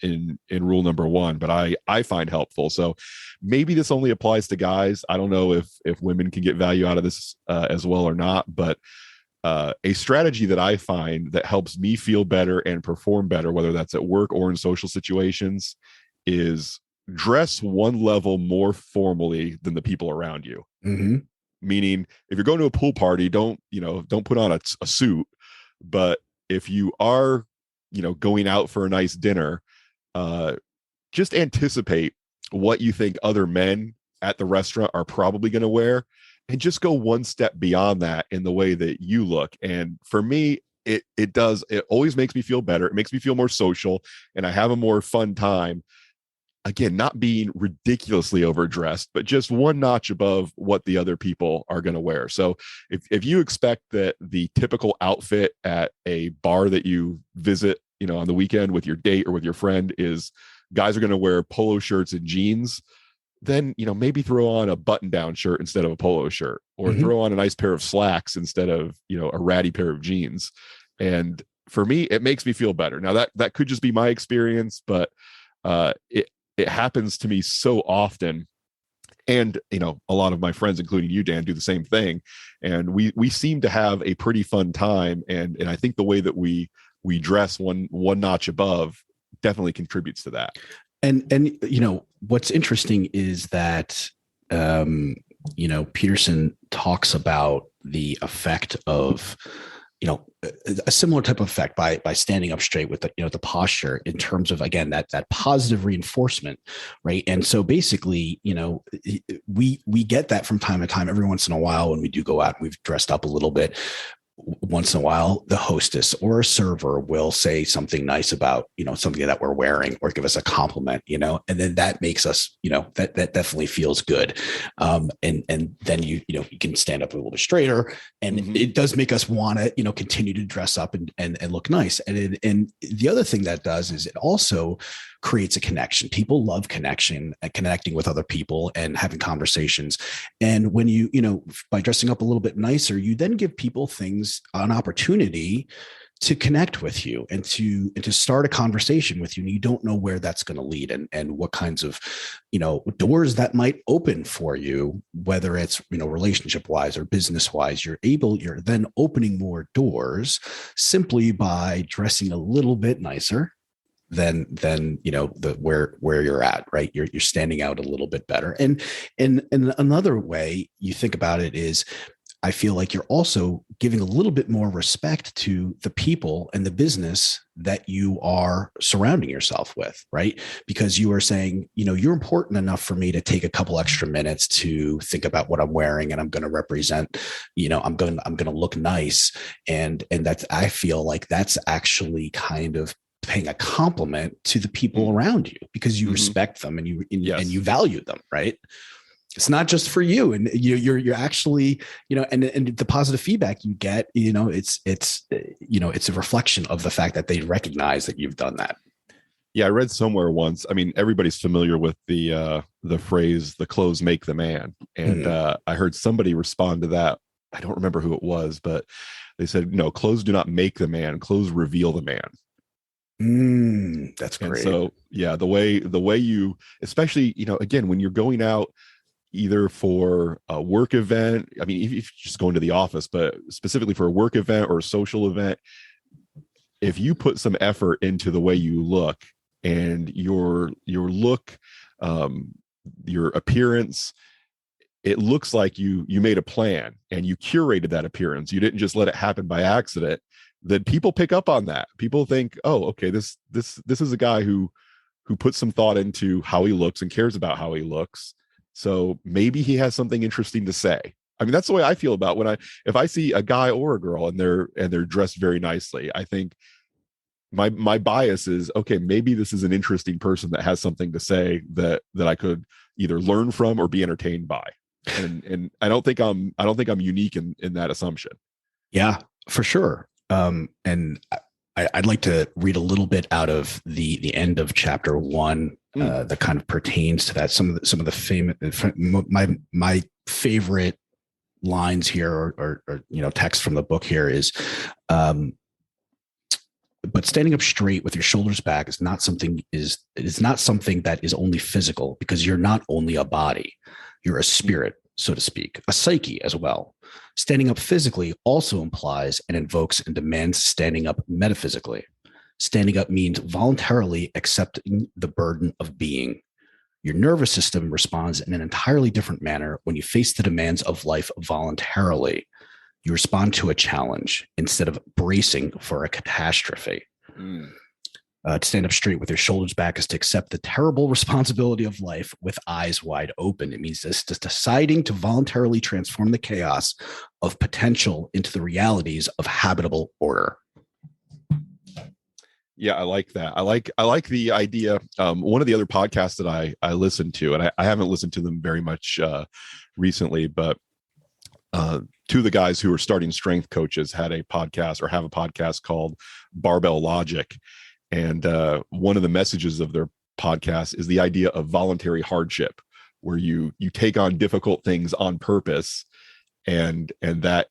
in rule number 1, but I find helpful. So maybe this only applies to guys. I don't know if women can get value out of this as well or not. But a strategy that I find that helps me feel better and perform better, whether that's at work or in social situations, is dress one level more formally than the people around you. Mm-hmm. Meaning, if you're going to a pool party, don't put on a suit. But if you are, going out for a nice dinner, just anticipate what you think other men at the restaurant are probably going to wear, and just go one step beyond that in the way that you look. And for me, it always makes me feel better. It makes me feel more social, and I have a more fun time. Again, not being ridiculously overdressed, but just one notch above what the other people are going to wear. So if you expect that the typical outfit at a bar that you visit, on the weekend with your date or with your friend is guys are going to wear polo shirts and jeans, then, maybe throw on a button down shirt instead of a polo shirt, or Mm-hmm. throw on a nice pair of slacks instead of, a ratty pair of jeans. And for me, it makes me feel better. Now that could just be my experience, but it happens to me so often. And a lot of my friends, including you, Dan, do the same thing, and we seem to have a pretty fun time. And I think the way that we dress one notch above definitely contributes to that. And what's interesting is that Peterson talks about the effect of a similar type of effect by standing up straight with the posture, in terms of, again, that positive reinforcement, right? And so basically, we get that from time to time. Every once in a while, when we do go out and we've dressed up a little bit, once in a while, the hostess or a server will say something nice about, something that we're wearing, or give us a compliment, and then that makes us, that definitely feels good. And then you can stand up a little bit straighter, and Mm-hmm. it does make us want to, continue to dress up and look nice. And the other thing that does is it also creates a connection. People love connection and connecting with other people and having conversations. And when by dressing up a little bit nicer, you then give people an opportunity to connect with you and to start a conversation with you. And you don't know where that's going to lead, and what kinds of, doors that might open for you, whether it's, relationship wise or business wise. You're then opening more doors simply by dressing a little bit nicer than where you're at, right? You're standing out a little bit better. And another way you think about it is, I feel like you're also giving a little bit more respect to the people and the business that you are surrounding yourself with, right? Because you are saying, you're important enough for me to take a couple extra minutes to think about what I'm wearing, and I'm going to represent, I'm going to look nice. And that's, I feel like that's actually kind of paying a compliment to the people around you, because you respect them and and you value them, right? It's not just for you, and you're actually, and the positive feedback you get, it's a reflection of the fact that they recognize that you've done that. Yeah, I read somewhere once. I mean, everybody's familiar with the phrase "the clothes make the man," and I heard somebody respond to that. I don't remember who it was, but they said, "No, clothes do not make the man. Clothes reveal the man." That's And great. so, yeah, the way you, especially, again, when you're going out either for a work event, I mean, if you're just going to the office, but specifically for a work event or a social event, if you put some effort into the way you look, and your look, your appearance, it looks like you made a plan and you curated that appearance. You didn't just let it happen by accident. Then people pick up on that. People think, oh, okay, this is a guy who puts some thought into how he looks and cares about how he looks. So maybe he has something interesting to say. I mean, that's the way I feel about if I see a guy or a girl and they're dressed very nicely, I think my bias is, okay, maybe this is an interesting person that has something to say that I could either learn from or be entertained by. And I don't think I'm unique in that assumption. Yeah, for sure. And I'd like to read a little bit out of the end of chapter 1 that kind of pertains to that. Some of the famous, my favorite lines here or text from the book here is, but standing up straight with your shoulders back is not something that is only physical, because you're not only a body, you're a spirit, so to speak, a psyche as well. Standing up physically also implies and invokes and demands standing up metaphysically. Standing up means voluntarily accepting the burden of being. Your nervous system responds in an entirely different manner when you face the demands of life voluntarily. You respond to a challenge instead of bracing for a catastrophe. To stand up straight with your shoulders back is to accept the terrible responsibility of life with eyes wide open. It means just deciding to voluntarily transform the chaos of potential into the realities of habitable order. Yeah, I like that. I like the idea. One of the other podcasts that I listened to, and I haven't listened to them very much recently, but two of the guys who are starting strength coaches have a podcast called Barbell Logic. And one of the messages of their podcast is the idea of voluntary hardship, where you take on difficult things on purpose, and that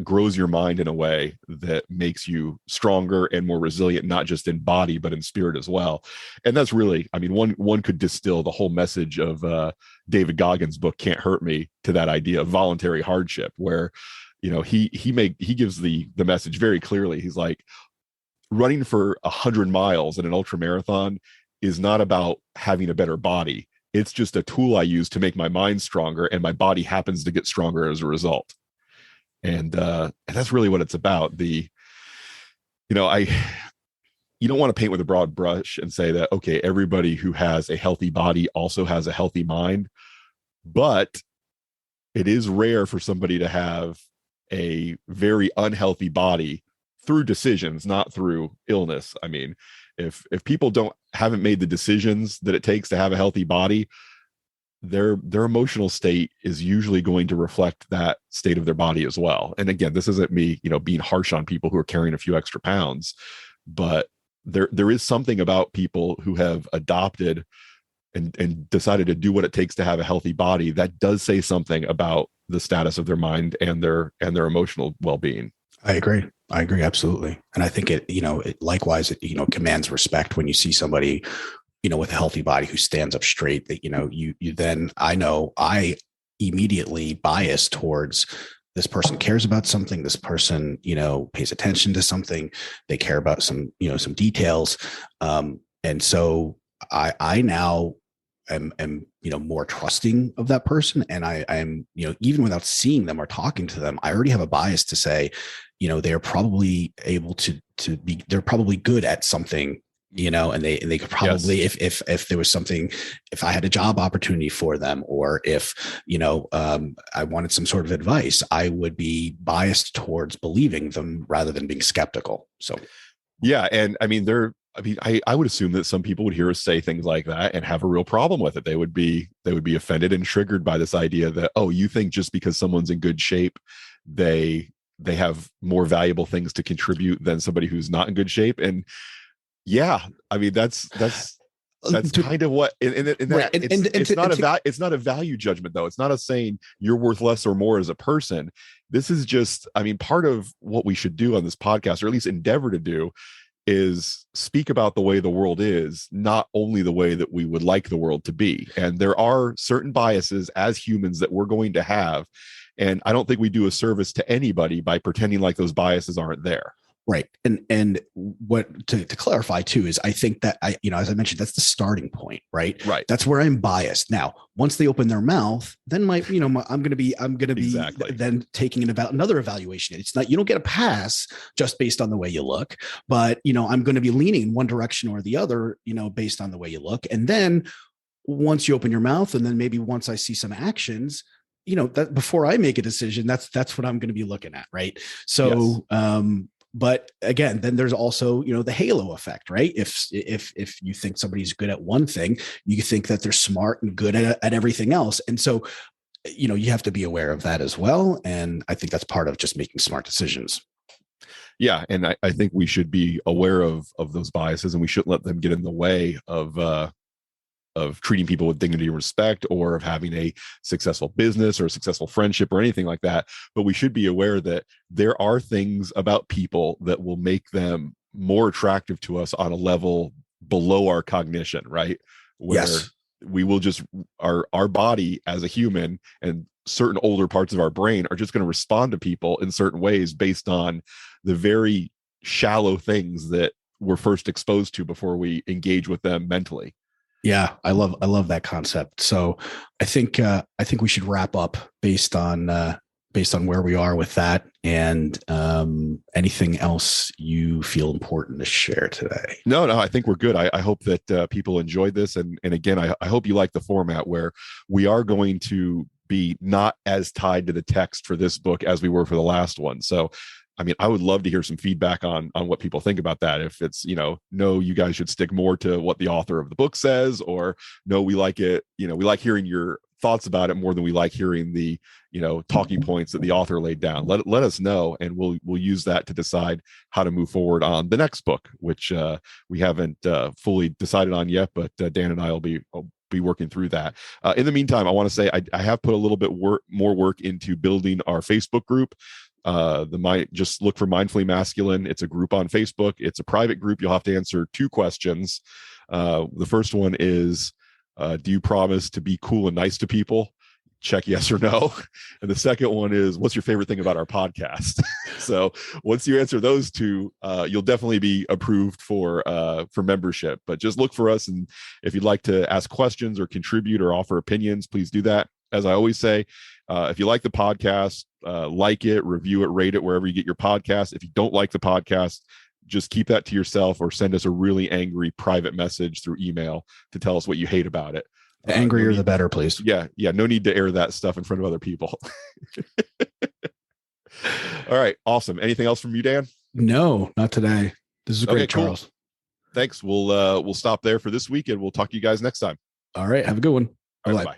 grows your mind in a way that makes you stronger and more resilient, not just in body, but in spirit as well. And that's really, I mean, one could distill the whole message of David Goggins' book, Can't Hurt Me, to that idea of voluntary hardship, where, he gives the message very clearly. He's like, running for 100 miles in an ultra marathon is not about having a better body. It's just a tool I use to make my mind stronger, and my body happens to get stronger as a result. And that's really what it's about. You don't want to paint with a broad brush and say that, okay, everybody who has a healthy body also has a healthy mind, but it is rare for somebody to have a very unhealthy body through decisions, not through illness. I mean, if people haven't made the decisions that it takes to have a healthy body, their emotional state is usually going to reflect that state of their body as well. And again, this isn't me, being harsh on people who are carrying a few extra pounds, but there is something about people who have adopted and decided to do what it takes to have a healthy body that does say something about the status of their mind and their emotional well-being. I agree. Absolutely. And I think it likewise, it commands respect when you see somebody, with a healthy body who stands up straight, that, you then, I immediately bias towards this person cares about something. This person, pays attention to something. They care about some details. And so I now am more trusting of that person. And I am, even without seeing them or talking to them, I already have a bias to say, they're probably able they're probably good at something, and they could probably, yes, if there was something, if I had a job opportunity for them, or if, I wanted some sort of advice, I would be biased towards believing them rather than being skeptical. So, yeah. And I mean, I would assume that some people would hear us say things like that and have a real problem with it. They would be offended and triggered by this idea that, oh, you think just because someone's in good shape, they have more valuable things to contribute than somebody who's not in good shape. And yeah, I mean, that's kind of what, it's not a value judgment though. It's not a saying you're worth less or more as a person. This is just, I mean, part of what we should do on this podcast, or at least endeavor to do, is speak about the way the world is, not only the way that we would like the world to be. And there are certain biases as humans that we're going to have. And I don't think we do a service to anybody by pretending like those biases aren't there. Right. And what to clarify too is, I think that as I mentioned, that's the starting point, right? Right. That's where I'm biased. Now, once they open their mouth, then I'm going to be exactly then taking another evaluation. It's not, you don't get a pass just based on the way you look, but I'm going to be leaning one direction or the other, based on the way you look. And then once you open your mouth, and then maybe once I see some actions, that before I make a decision, that's what I'm going to be looking at. Right. So, but again, then there's also, the halo effect, right? If you think somebody's good at one thing, you think that they're smart and good at everything else. And so, you have to be aware of that as well. And I think that's part of just making smart decisions. Yeah. And I think we should be aware of those biases, and we shouldn't let them get in the way of treating people with dignity and respect, or of having a successful business or a successful friendship or anything like that. But we should be aware that there are things about people that will make them more attractive to us on a level below our cognition, right? Where we will just, our body as a human and certain older parts of our brain are just going to respond to people in certain ways based on the very shallow things that we're first exposed to before we engage with them mentally. Yeah, I love that concept. So I think we should wrap up based on where we are with that, and anything else you feel important to share today. No, I think we're good. I hope that people enjoyed this, and again, I hope you like the format where we are going to be not as tied to the text for this book as we were for the last one. So I mean, I would love to hear some feedback on what people think about that. If it's, no, you guys should stick more to what the author of the book says, or no, we like it, we like hearing your thoughts about it more than we like hearing the, talking points that the author laid down. Let us know, and we'll use that to decide how to move forward on the next book, which we haven't fully decided on yet, but Dan and I will be working through that. In the meantime, I want to say I have put a little bit more work into building our Facebook group. Just look for Mindfully Masculine. It's a group on Facebook. It's a private group. You'll have to answer 2 questions. The first one is, do you promise to be cool and nice to people? Check yes or no. And the second one is, what's your favorite thing about our podcast? So once you answer those 2, you'll definitely be approved for membership. But just look for us, and if you'd like to ask questions or contribute or offer opinions, please do that. As I always say, if you like the podcast, like it, review it, rate it wherever you get your podcast. If you don't like the podcast, just keep that to yourself, or send us a really angry private message through email to tell us what you hate about it. The angrier, the better, please. Yeah. No need to air that stuff in front of other people. All right. Awesome. Anything else from you, Dan? No, not today. This is great, okay, Charles. Cool. Thanks. We'll stop there for this week, and we'll talk to you guys next time. All right. Have a good one. Bye.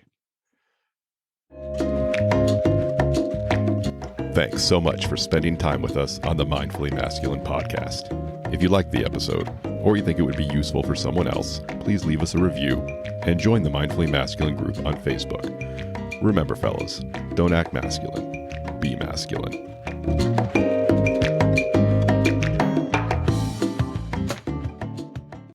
Thanks so much for spending time with us on the Mindfully Masculine podcast. If you liked the episode, or you think it would be useful for someone else, please leave us a review and join the Mindfully Masculine group on Facebook. Remember, fellas, don't act masculine, be masculine.